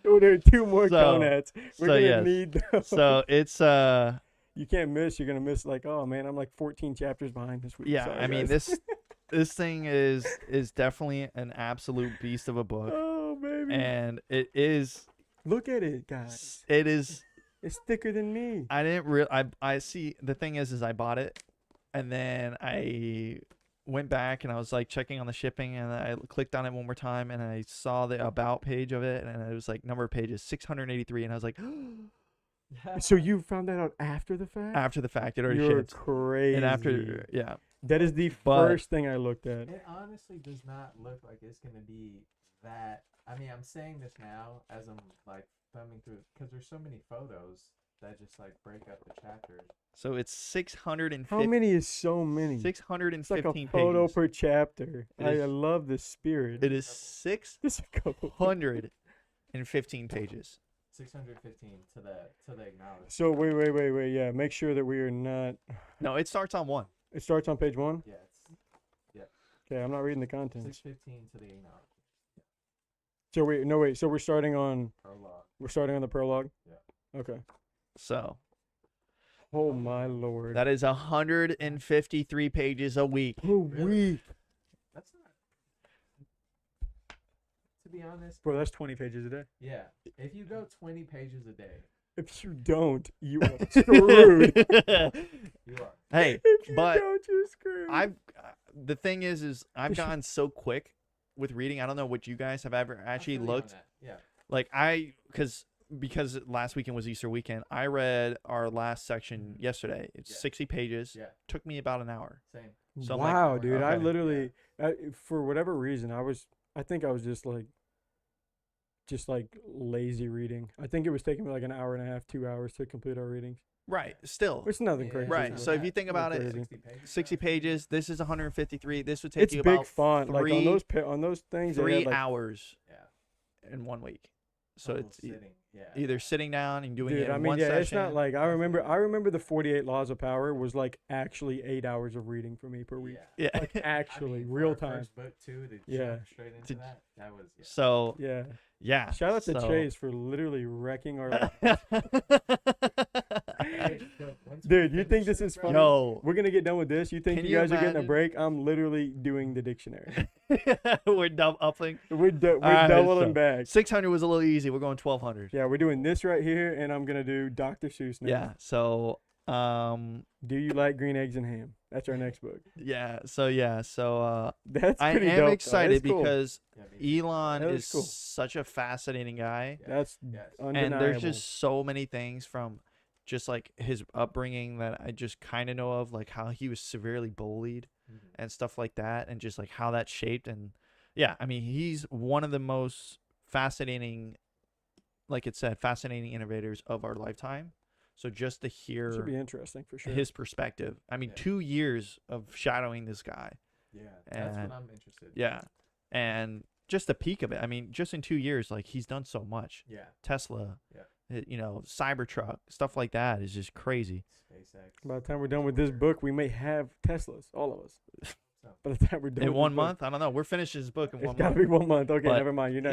Order 2 more So- cone hats. We're so gonna yes. need those. so it's You can't miss. You're gonna miss like, oh man, I'm like 14 chapters behind this week. yeah, Sorry, I mean guys. this thing is definitely an absolute beast of a book, Oh baby, and it is look at it, guys. It's thicker than me. I didn't I see the thing is I bought it and then I went back and I was like checking on the shipping and I clicked on it one more time and I saw the about page of it and it was like number of pages 683 and I was like So you found that out after the fact? after the fact it already You're shipped crazy. and after yeah that is the But- first thing I looked at. It honestly does not look like it's gonna be that. I mean, I'm saying this now as I'm like thumbing through because there's so many photos that just like break up the chapters. so it's 650 How many is so many? 615 It's like a photo pages per chapter. It I is- love the spirit. it is This is a couple. 615 pages 615 to the acknowledgement. So wait. Yeah, make sure that we are not. no it starts on 1 It starts on page 1. Yeah, it's Okay, I'm not reading the contents. 615 to the acknowledgement. So wait. So we're starting on Prologue. the prologue. Yeah. Okay. so Oh my lord. that is 153 pages a week. a Really? week. That's not. To be honest, Bro, that's 20 pages a day. yeah. If you go 20 pages a day, If you don't, you are screwed. you are. Hey, If you but don't, you're screwed. the thing is I've gotten so quick with reading. I don't know what you guys have ever I actually feel you on looked that, Yeah. like. Because last weekend was Easter weekend. I read our last section yesterday. It's Yeah. 60 pages. Yeah. Took me about an hour. Same. So I'm like, wow, dude. I okay. literally, for whatever reason, I think I was just like, just like lazy reading. I think it was taking me like an hour and a half, 2 hours to complete our readings. Right. Still. Which is nothing Yeah, crazy. Right. but So if you think about it, crazy. 60 pages. This is 153. This would take It's you big about font. Like three- on those things, they 3 had, like, hours Yeah. in 1 week. So Almost it's sitting. Yeah. either sitting down and doing dude, it in I mean, one yeah, session. it's not like I remember the 48 Laws of Power was like actually 8 hours of reading for me per week. Yeah. yeah. Like actually, I mean, for real our time. First book too to Yeah. jump straight into To- that was yeah. So Yeah. yeah. Shout out to so- Chase for literally wrecking our life. Hey, but once we Dude, you finish think this is bro, funny? Yo, We're gonna get done with this. You think Can you you guys are getting a imagine? break? I'm literally doing the dictionary. we're upping. We're Alright, doubling so- back. 600 was a little easy. We're going 1200. Yeah, we're doing this right here, and I'm gonna do Dr. Seuss now. Yeah. So Do you like green eggs and ham? That's our next book. So That's I pretty am dope, though. excited That's cool. because yeah, me too. Elon That is is cool. such a fascinating guy. Yeah. That's Yes. undeniable. And there's just so many things from just like his upbringing that I just kind of know of, like how he was severely bullied Mhm. and stuff like that, and just like how that shaped. And yeah, I mean, he's one of the most fascinating, like it said, fascinating innovators of our lifetime. So just to should be hear interesting for sure. his perspective, I mean, Yeah. 2 years of shadowing this guy. Yeah. That's And- what I'm interested in. Yeah. And just a peek of it. I mean, just in 2 years, like he's done so much. Yeah. Tesla, Yeah. Cybertruck, stuff like that is just crazy. SpaceX. By the time we're done with this book, we may have Teslas, all of us. So, By the time we're done In with 1 this book. month, I don't know. We're finishing this book in It's 1 gotta month. be 1 month. Okay, But never mind. You're not.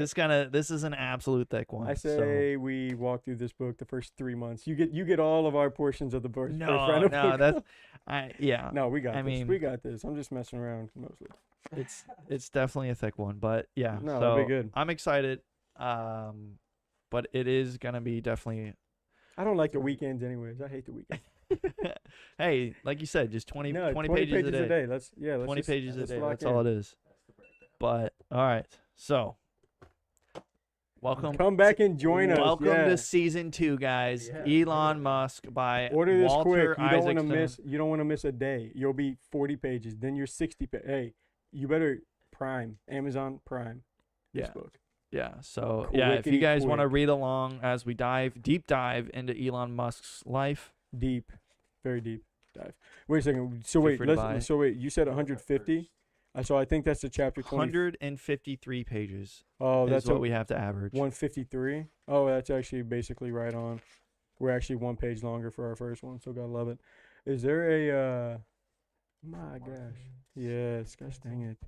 This is an absolute thick one. I say we walk through this book the first 3 months. You get all of our portions of the first. so, first round of no, book. that's yeah. No, we got I this. mean- We got this. I'm just messing around mostly. It's definitely a thick one, but yeah. No, so that'll be good. I'm excited. But it is gonna be definitely. I don't like the weekends anyways. I hate the weekends. Hey, like you said, just 20, No, 20 pages a day. Let's 20 pages a let's day. lock That's all in. it is. that's the breakdown. But all right, so welcome. Come back and join us. Welcome yeah. to season 2, guys. Yeah. Elon Musk by Order this Walter quick. You don't want to Isaacson. miss. You don't want to miss a day. You'll be 40 pages. Then you're 60. Hey, you better Prime, Amazon Prime. This Yeah. book. Yeah. So yeah, if you Quickety guys want to quick. read along as we deep dive into Elon Musk's life, Deep, very deep dive. Wait a second. So Feel wait, free to buy. so wait. You said 150. So I think that's the chapter 20. 153 pages Oh, is that's what a we have to average. 153. Oh, that's actually basically right on. We're actually 1 page longer for our first one, so gotta love it. Is there a? My gosh. Yes. Gosh dang it.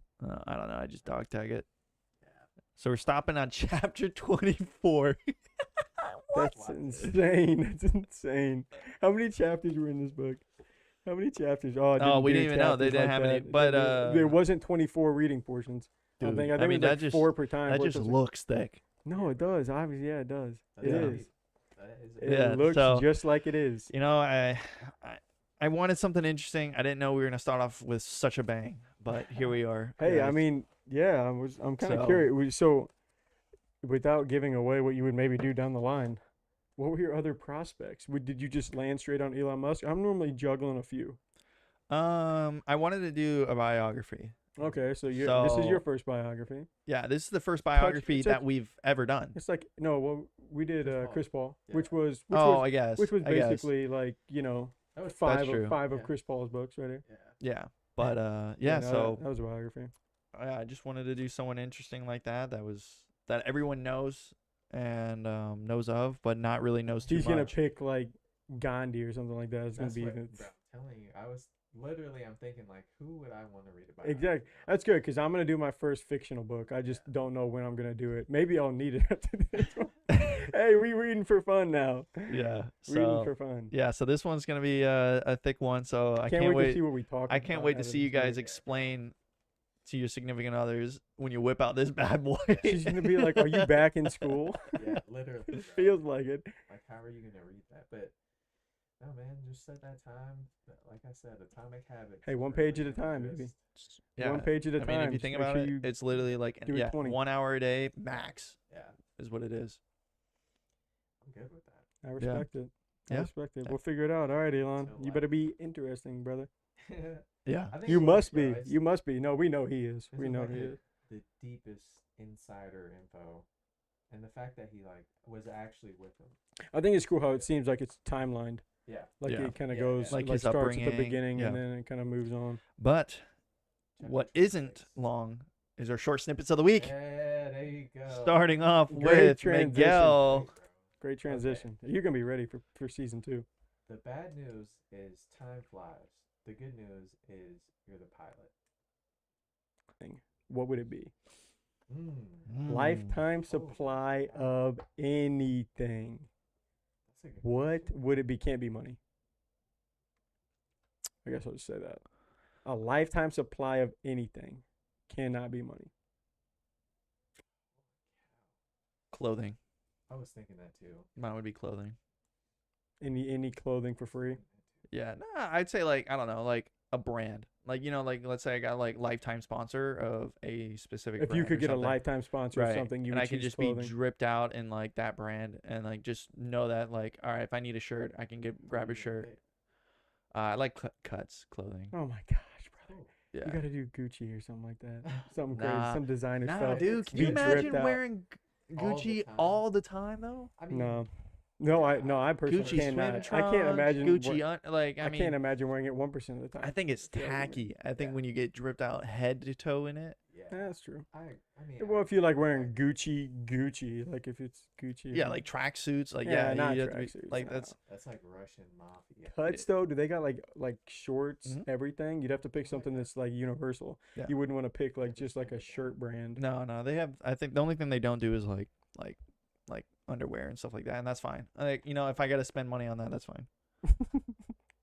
I don't know. I just dog tag it. Yeah. So we're stopping on chapter 24. That's What? insane. That's insane. How many chapters were in this book? How many chapters? Oh, it Oh, we do didn't even know. They chapters didn't like have any, that. but, there wasn't 24 reading portions. I Dude, think I mean, it was that like just 4 per time. that Four just per- looks thick. No, it does. Obviously, yeah, it does. That's It Yeah. gotta is. be- that is It Yeah, looks so- just like it is. You know, I wanted something interesting. I didn't know we were gonna start off with such a bang, but here we are. Hey, I guys. mean, yeah, I'm kind of So- curious. So, without giving away what you would maybe do down the line, what were your other prospects? Did you just land straight on Elon Musk? I'm normally juggling a few. I wanted to do a biography. Okay, so this is your So- first biography. Yeah, this is the first biography it's like- that we've ever done. It's like no, well, we did Chris Paul. Chris Paul, Yeah. which was I guess. which was I guess. basically like That was five true. of five of Yeah. Chris Paul's books right here. Yeah. Yeah, but yeah. no, So that was a biography. I just wanted to do someone interesting like that. That everyone knows and knows of, but not really knows too He's much. gonna pick like Gandhi or something like that. It's That's gonna be what, even. bro, I'm telling you, I'm thinking like, who would I want to read about? Exactly. That's good because I'm gonna do my first fictional book. I just don't know when I'm gonna do it. Maybe I'll need it after this one. Hey, we reading for fun now. Yeah. Reading So for fun. yeah, so this one's gonna be a thick one. So I Can't can't wait to wait. see what we talk. I can't about wait to out of see you this guys book. explain to your significant others when you whip out this bad boy. She's gonna be like, "Are you back in school?" Yeah, literally. It bro. feels like it. Like, how are you gonna read that? But no, man, just set that time. Like I said, Atomic Habits. Hey, is one a page really at a time, good baby. list. Yeah. One page at a I time. mean, if you Just think make about sure it, you it's literally like do it 20. 1 hour a day max Yeah, is what it is. I'm good with that. I respect it. I Yeah. respect it. We'll figure it out. All right, Elon. So, You like- better be interesting, brother. Yeah. I think You it must bro. be. It's- You must be. No, we know he is. this We is know like he the, is. the deepest insider info and the fact that he like was actually with him. I think it's cool how it seems like it's timelined. Yeah. Like Yeah. it kind of Yeah, goes yeah. Like like his starts at the upbringing, beginning and yeah. then it kind of moves on. But Chapter what 26. isn't long is our short snippets of the week. Yeah, there you go. Starting off Great with transition. Miguel. Great, bro. Great transition. You're gonna be ready for season 2. The bad news is time flies. The good news is you're the pilot. What would it be? Mm. Lifetime supply of anything. That's a good What question. would it be? Can't be money. I guess I'll just say that. A lifetime supply of anything cannot be money. Clothing. I was thinking that too. Mine would be clothing. Any clothing for free. Yeah, nah, I'd say like I don't know, like a brand. Like like let's say I got like lifetime sponsor of a specific. If you brand could or get a something. lifetime sponsor right, of something, you and would I can choose just clothing. be dripped out in like that brand, and like just know that like all right, if I need a shirt, I can grab a shirt. I like cuts clothing. Oh my gosh, brother! Yeah. You gotta do Gucci or something like that. Something Nah. crazy, some designer Nah, stuff. dude, can Be you dripped imagine out. wearing All the Gucci time. all the time though? I mean, No, I personally Gucci swim cannot. I trunks, can't imagine. Gucci I I mean, can't imagine wearing it 1% of the time. I think it's Yeah, tacky. I think Yeah. when you get dripped out head to toe in it. yeah. Yeah, that's true. I mean, Well, if you like wearing Gucci, like if it's Gucci. Yeah, like tracksuits. Like Yeah, yeah, not you have to be, tracksuits, like no. that's like Russian mafia. cuts though. Do they got like shorts, Mhm. everything? You'd have to pick something that's like universal. Yeah. You wouldn't want to pick like just like a shirt brand. no. They have. I think the only thing they don't do is like underwear and stuff like that, and that's fine. Like if I gotta spend money on that, that's fine.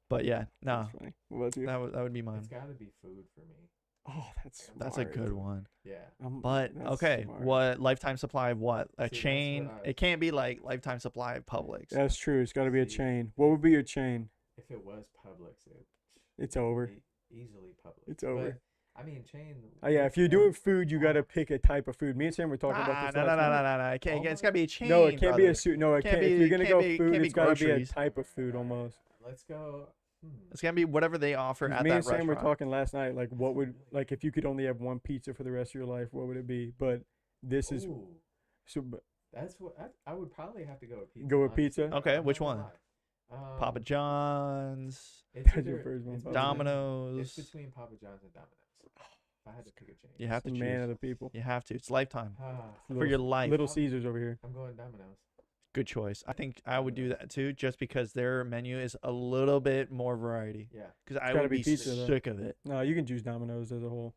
But yeah, no, That's funny. What about you? that would be mine. It's got to be food for me. Oh, that's That's a smart. good one. Yeah. But That's okay, smart. what lifetime supply of what? A See, that's what chain? I- It can't be like lifetime supply of Publix. That's true. It's got to be a See. chain. What would be your chain? If it was Publix, It's over. Easily Publix. It's over. But, I mean, chain. Oh yeah, if you're doing food, you got to pick a type of food. Me and Sam were talking about this No. last night. It can't. It's gotta be a chain. No, it can't be brother. a suit. No, it Can't can't. be- If you're gonna can't go be- food, can't be it's gotta be a groceries. type of food almost. Let's go. It's gonna be whatever they offer at Me that and Sam restaurant. were talking last night. Like, what would like if you could only have one pizza for the rest of your life? What would it be? But this is Ooh, so. But that's what I would probably have to go with pizza. Go with honestly. pizza? Okay, I'm which not gonna one? lie. Papa John's, It's That's your either- first one, it's Papa between- Domino's. It's between Papa John's and Domino's. If I had to pick a chain. You have to the man of choose. the people. You have to. It's lifetime for Little- your life. Little Caesars over here. I'm going Domino's. Good choice. I think I would do that too, just because their menu is a little bit more variety. Yeah. Because I gotta would be be pizza, though. sick of it. No, you can choose Domino's as a whole.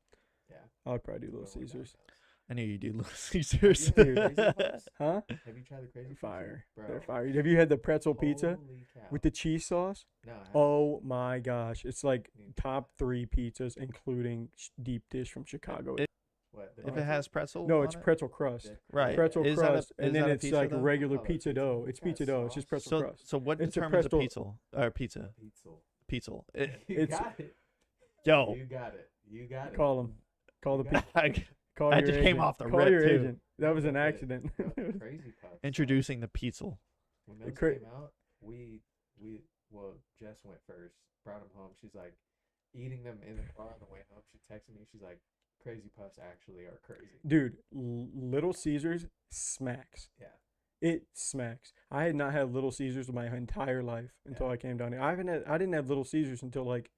Yeah. I would probably do Little Going with Caesars. Domino's. I knew you do Little Have Caesars. you had the Crazy Puffs? Huh? Have you tried the crazy Puffs Fire. yet? They're Bro. fire. Have you had the pretzel pizza Holy cow. with the cheese sauce? No, I haven't. Oh my gosh, it's like Need to try top 3 pizzas, including deep dish from Chicago. It- What, the If it pretzel? has pretzel, No, on it's it? pretzel crust. The Right. Pretzel Is that a- crust, is and then that a it's pizza, like though? regular Oh, pizza pizza. dough. It's Got pizza dough. It's just sauce? pretzel So, crust. so what It's a determines a pretzel- pizza or pizza? Pizza. Pizza. You It's- got it. Yo, You got it. You got it. Call them. Call the You people. got it. Call That your just agent. came off the Call rip, your too. agent. That was an Bro, accident. the Crazy Puffs. introducing the pizza. When The those cra- came out, well, Jess went first, brought them home. She's like eating them in the car on the way home. She texted me. She's like, Crazy Puffs actually are crazy. Dude, Little Caesars smacks. Yeah. It smacks. I had not had Little Caesars my entire life until Yeah. I came down here. I didn't have Little Caesars until like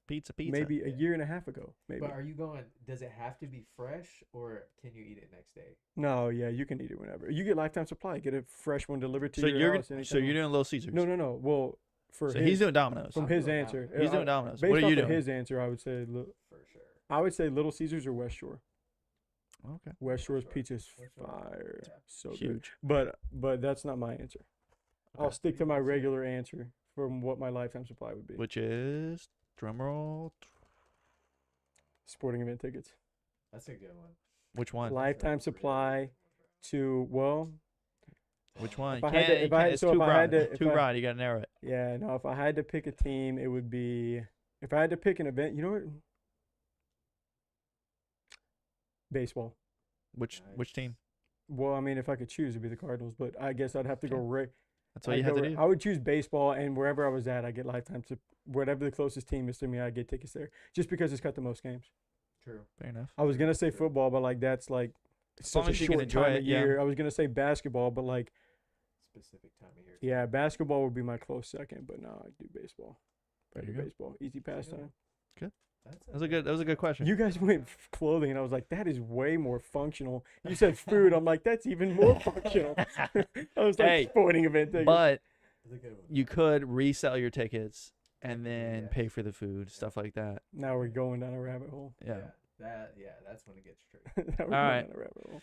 Pizza. maybe a Yeah. year and a half ago. Maybe. But are you going? Does it have to be fresh, or can you eat it next day? No, yeah, you can eat it whenever. You get lifetime supply. Get a fresh one delivered to So your you're house. so anytime. you're doing Little Caesars. No. Well, for So his, he's doing Domino's. from I'm his doing answer. Domino's. He's doing Domino's. Based What are off you of doing? his answer, I would say For sure. Little Caesars or West Shore. Okay. West Shore's Shore. pizza's West Shore. fire. Yeah. So good. Huge. But that's not my answer. I'll Okay. stick to my regular answer from what my lifetime supply would be. Which is drumroll. Sporting event tickets. That's a good one. Which one? Lifetime supply to, well, Which one? If You I had can't. to- You if I can't. had- It's so too if I had broad. to- if Too I- broad. You gotta narrow it. yeah, no, if I had to pick a team, it would be, if I had to pick an event, you know what? Baseball. Which Nice. team? Well, I mean, if I could choose, it'd be the Cardinals, but I guess I'd have to go Okay. right. That's what you have to do. I would choose baseball, and wherever I was at, I get lifetime. Whatever the closest team is to me, I get tickets there, just because it's got the most games. True. Fair enough. I was gonna say True. football, but like that's like it's long such a as you can short enjoy time it, of yeah. year. I was gonna say basketball, but like, Specific time of year. yeah, basketball would be my close second. But no, I do baseball. There I do you go. baseball. Easy pastime. That was a good question. You guys went clothing, and I was like, that is way more functional. You said food. I'm like, that's even more functional. I was like, Hey, sporting event tickets. But That's a good one. you could resell your tickets and then Yeah. pay for the food, stuff like that. Now we're going down a rabbit hole. Yeah. That's when it gets tricky. Now we're All going right. down a rabbit hole.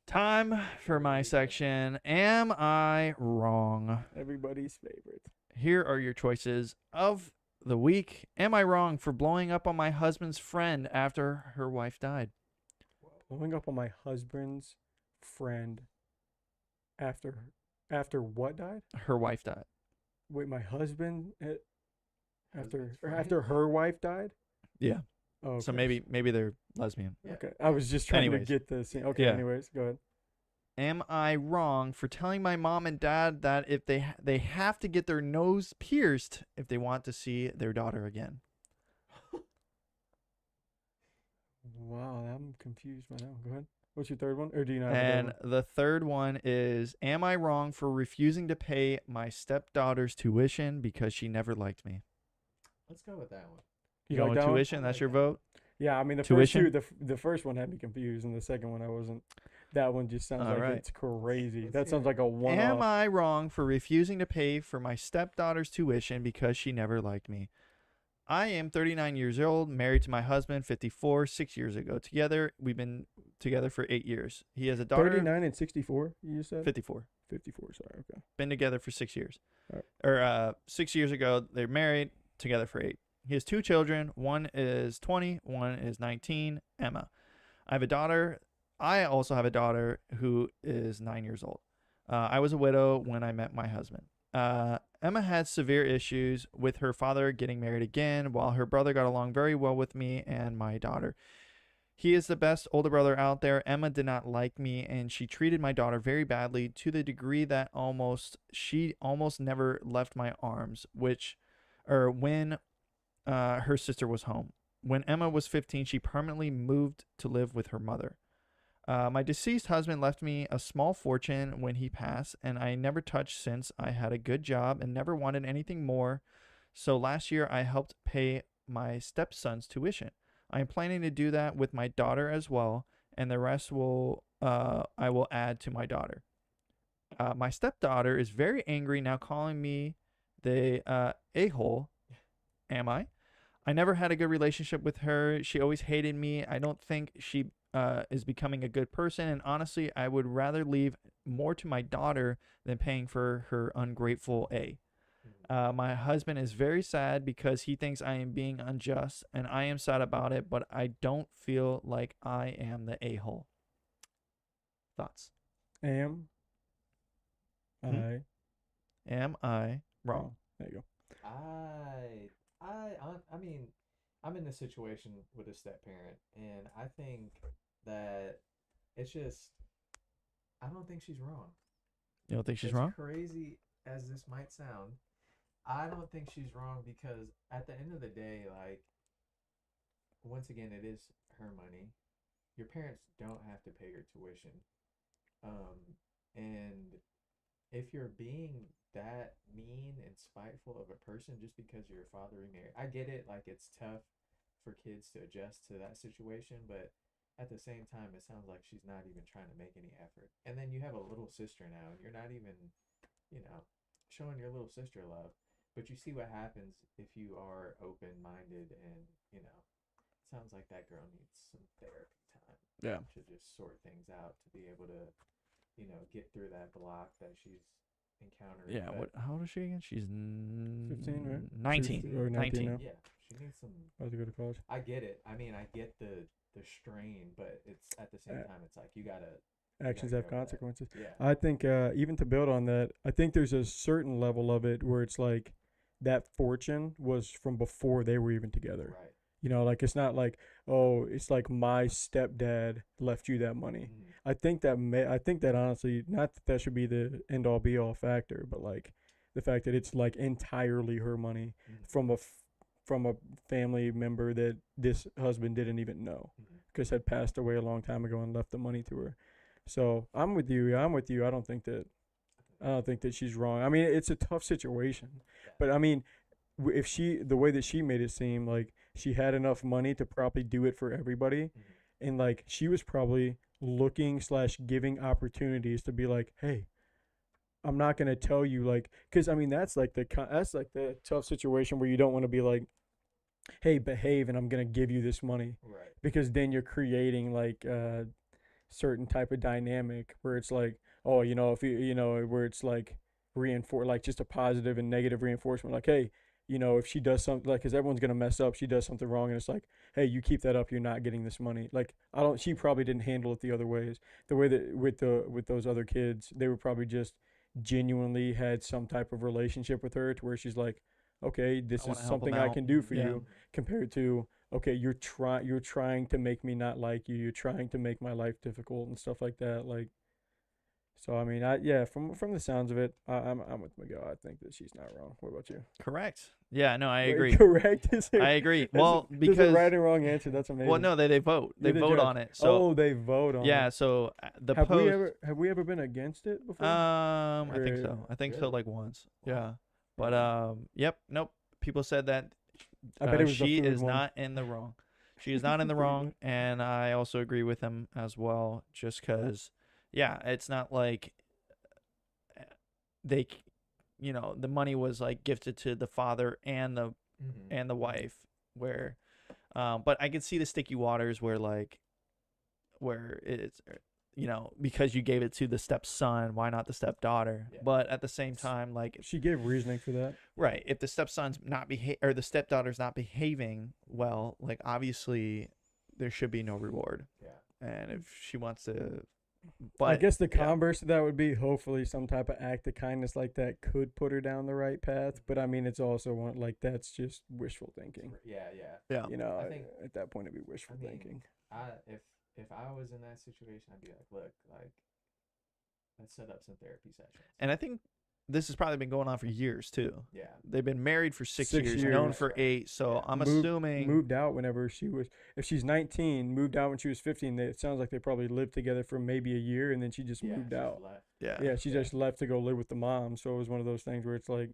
Time for my section. Am I wrong? Everybody's favorite. Here are your choices of the week. Am I wrong for blowing up on my husband's friend after her wife died? Blowing up on my husband's friend after what died? Her wife died. Wait, my husband after Husband's or friend? after her wife died? Yeah. Oh, So okay. maybe they're lesbian. Yeah. Okay, I was just trying Anyways. to get the scene. Okay, Yeah. anyways, go ahead. Am I wrong for telling my mom and dad that if they have to get their nose pierced if they want to see their daughter again? Wow, I'm confused by that one. Go ahead. What's your third one? Or do you not have a And third one? the third one is, am I wrong for refusing to pay my stepdaughter's tuition because she never liked me? Let's go with that one. You like going that one? tuition? I That's like your that. vote? Yeah, I mean the Tuition? first two, the first one had me confused, and the second one I wasn't. That one just sounds All like right. it's crazy. Let's That hear sounds it. like a one-off. Am I wrong for refusing to pay for my stepdaughter's tuition because she never liked me? I am 39 years old, married to my husband, 54, 6 years ago. We've been together for 8 years. He has a daughter, 39 and 64. You just said 54. 54. Sorry. Okay. Been together for 6 years. Alright. Or 6 years ago, they're married, together for 8. He has 2 children. One is 20, one is 19, Emma. I have a daughter. I also have a daughter who is 9 years old. I was a widow when I met my husband. Emma had severe issues with her father getting married again, while her brother got along very well with me and my daughter. He is the best older brother out there. Emma did not like me, and she treated my daughter very badly to the degree that she almost never left my arms, when her sister was home. When Emma was 15, she permanently moved to live with her mother. My deceased husband left me a small fortune when he passed, and I never touched since. I had a good job and never wanted anything more. So last year, I helped pay my stepson's tuition. I am planning to do that with my daughter as well, and the rest I will add to my daughter. My stepdaughter is very angry now, calling me the a-hole. Am I? I never had a good relationship with her. She always hated me. I don't think she is becoming a good person, and honestly, I would rather leave more to my daughter than paying for her ungrateful A. My husband is very sad because he thinks I am being unjust, and I am sad about it, but I don't feel like I am the a-hole. Thoughts? Am Hmm? Am I wrong? There you go. I mean, I'm in this situation with a step parent, and I think that it's just, I don't think she's wrong. You don't think she's As wrong? crazy as this might sound, I don't think she's wrong because at the end of the day, like, once again, it is her money. Your parents don't have to pay your tuition. And if you're being that mean and spiteful of a person just because your father remarried, I get it. Like, it's tough for kids to adjust to that situation, but at the same time, it sounds like she's not even trying to make any effort. And then you have a little sister now, and you're not even, showing your little sister love. But you see what happens if you are open-minded, and it sounds like that girl needs some therapy time. Yeah. To just sort things out, to be able to, get through that block that she's encountered. Yeah. But How old is she again? She's 15, right? 19. Or 19 now. yeah, she needs some. About to go to college. I get it. I mean, I get the strain, but it's at the same time, it's like you gotta. Actions gotta have go with that. consequences. Yeah. I think even to build on that, I think there's a certain level of it where it's like that fortune was from before they were even together. Right. Like it's not like, oh, it's like my stepdad left you that money. Mhm. I think that honestly, not that should be the end all be all factor, but like the fact that it's like entirely her money Mhm. from from a family member that this husband didn't even know Mhm. because had passed away a long time ago and left the money to her. So I'm with you. I'm with you. I don't think that she's wrong. I mean, it's a tough situation, but I mean, if the way that she made it seem like she had enough money to probably do it for everybody, Mhm. and like she was probably looking / giving opportunities to be like, hey, I'm not gonna tell you, like, because I mean that's like the tough situation where you don't want to be like, hey, behave and I'm gonna give you this money, Right. because then you're creating like certain type of dynamic where it's like, oh, if where it's like reinforce, like just a positive and negative reinforcement, like, hey, if she does something, like, because everyone's gonna mess up, she does something wrong, and it's like, hey, you keep that up, you're not getting this money. Like, she probably didn't handle it the other ways, the way that with those other kids, they were probably just genuinely had some type of relationship with her to where she's like, okay, this I is wanna help 'em something I out. can do for Yeah. you, compared to, okay, you're trying to make me not like you, you're trying to make my life difficult and stuff like that, like. So I mean, from the sounds of it, I'm with Miguel. I think that she's not wrong. What about you? Correct. Yeah, no, I Wait, agree. correct. Is there, I agree. is Well, there's because a right and wrong answer. That's amazing. well, no, they vote. They You're the vote judge. on it. So They vote on yeah, it. so the Have post. we ever been against it before? I think Or- so. I think so, Really? like once. Wow. Yeah, but Really? yep, nope. People said that I bet it was she the food is one. not in the wrong. She is not in the wrong, and I also agree with him as well. Just because, yeah, it's not like they, the money was like gifted to the father and the Mhm. wife, where, but I could see the sticky waters where it's, because you gave it to the stepson, why not the stepdaughter? Yeah. But at the same time, like, She gave reasoning for that. right, if the stepson's not or the stepdaughter's not behaving well, like, obviously there should be no reward. Yeah. And if she wants to, I but guess the yeah. converse of that would be hopefully some type of act of kindness like that could put her down the right path. But I mean, it's also like that's just wishful thinking. Yeah. Yeah. Yeah. I think- At that point, it'd be wishful I mean, thinking. If I was in that situation, I'd be like, look, like, let's set up some therapy sessions. And I think this has probably been going on for years too. Yeah. They've been married for 6 6 years, known years. for 8. So Yeah. I'm Moved- assuming Moved out whenever she was. If she's 19, moved out when she was 15. It sounds like they probably lived together for maybe a year, and then she just Yeah, moved she's out. left. yeah. Yeah, she just left to go live with the mom. So it was one of those things where it's like,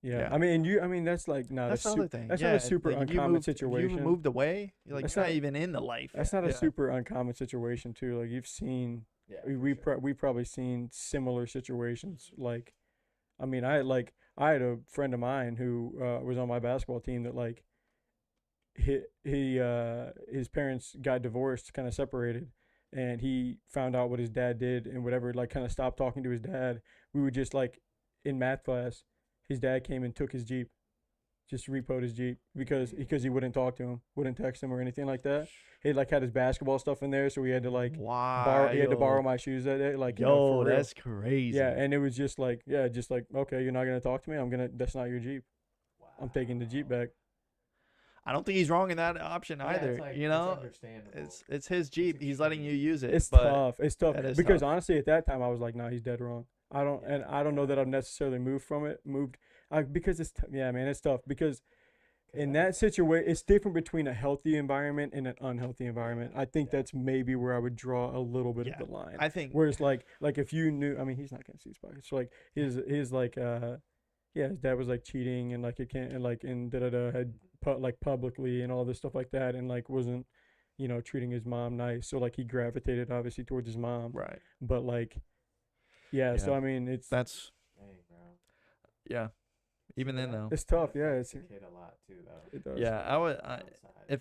yeah. Yeah. I mean, that's like not That's a the other thing. that's yeah, not a super like, uncommon situation. You moved away. You're like, That's you're not not- even in the life. That's yet. not a Yeah. super uncommon situation too. Like you've seen, Yeah. we for sure. probably seen similar situations. Like, I mean, I had a friend of mine who was on my basketball team that like his parents got divorced, kind of separated, and he found out what his dad did and whatever, like kind of stopped talking to his dad. We would just like in math class, his dad came and took his Jeep, just repoed his Jeep because he wouldn't talk to him, wouldn't text him or anything like that. He like had his basketball stuff in there, so we had to like Wow. he had to borrow my shoes that day, like Yo, for real. that's crazy. Yeah, and it was just like okay, you're not gonna talk to me. That's not your Jeep. I'm taking the Jeep back. I don't think he's wrong in that option Yeah, either. it's like, you know, it's understandable. it's his Jeep. He's letting you use it. It's but tough. It's tough that is because tough. honestly, at that time, I was like, "No, he's dead wrong." I don't know that I've necessarily moved from it. Because it's yeah, man, it's tough because in that situation, it's different between a healthy environment and an unhealthy environment. I think that's maybe where I would draw a little bit Yeah, of the line. I think Whereas like if you knew, I mean, he's not gonna see his pockets. So like his like his dad was like cheating and like it can't and like and had like publicly and all this stuff like that and like wasn't treating his mom nice. So like he gravitated obviously towards his mom. right. But like yeah. So Yeah. I mean it's That's Dang, bro. yeah. Even then though, it's tough. That Yeah, affects it's the kid a lot too, though. it does. yeah, I would. Outside.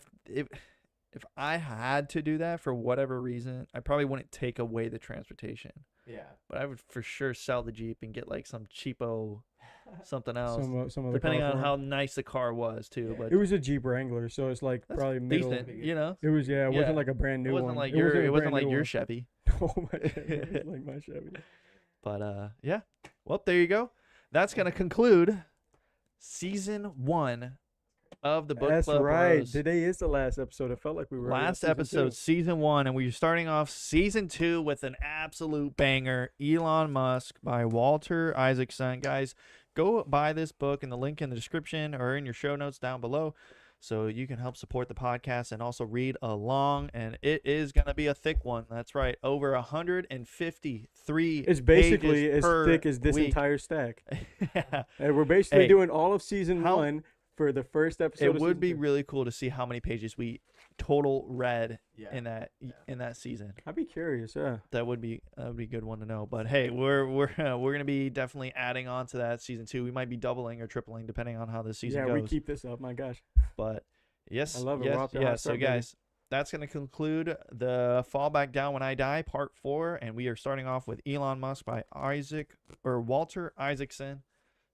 If I had to do that for whatever reason, I probably wouldn't take away the transportation, Yeah. but I would for sure sell the Jeep and get like some cheapo something else, Some other depending car on for him. how nice the car was too. Yeah. But It was a Jeep Wrangler, so it's like that's probably middle. decent, you know. It was it wasn't Yeah. like a brand new It wasn't one. like It your wasn't a it wasn't brand like new your one. Chevy. Oh my, it was like my Chevy. But yeah. Well, there you go. That's gonna conclude season 1 of the Book That's Club right. Bros. Today is the last episode. It felt like we were already on Last season episode, 2. season 1, and we're starting off season 2 with an absolute banger, Elon Musk by Walter Isaacson. Guys, go buy this book in the link in the description or in your show notes down below, so you can help support the podcast and also read along. And it is going to be a thick one. That's right, over 153. It's basically pages as per thick as this week. entire stack. Yeah. And we're basically Hey, doing all of season how- 1 for the first episode. It of would season be 2. really cool to see how many pages we total read Yeah. in that season. I'd be curious. Yeah. That would be a good one to know. But hey, we're gonna be definitely adding on to that season 2. We might be doubling or tripling depending on how this season Yeah, goes. we keep this up. My gosh. But yes, I love it. yes, We're off to a hot yes. So start, baby. guys, that's gonna conclude the Fall Back Down When I Die Part 4, and we are starting off with Elon Musk by Walter Isaacson.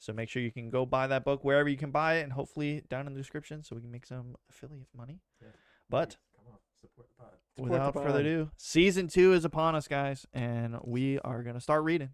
So make sure you can go buy that book wherever you can buy it, and hopefully down in the description so we can make some affiliate money. Yeah. But Come on, support the pod. Support the without further pod. ado, season 2 is upon us, guys, and we are gonna start reading.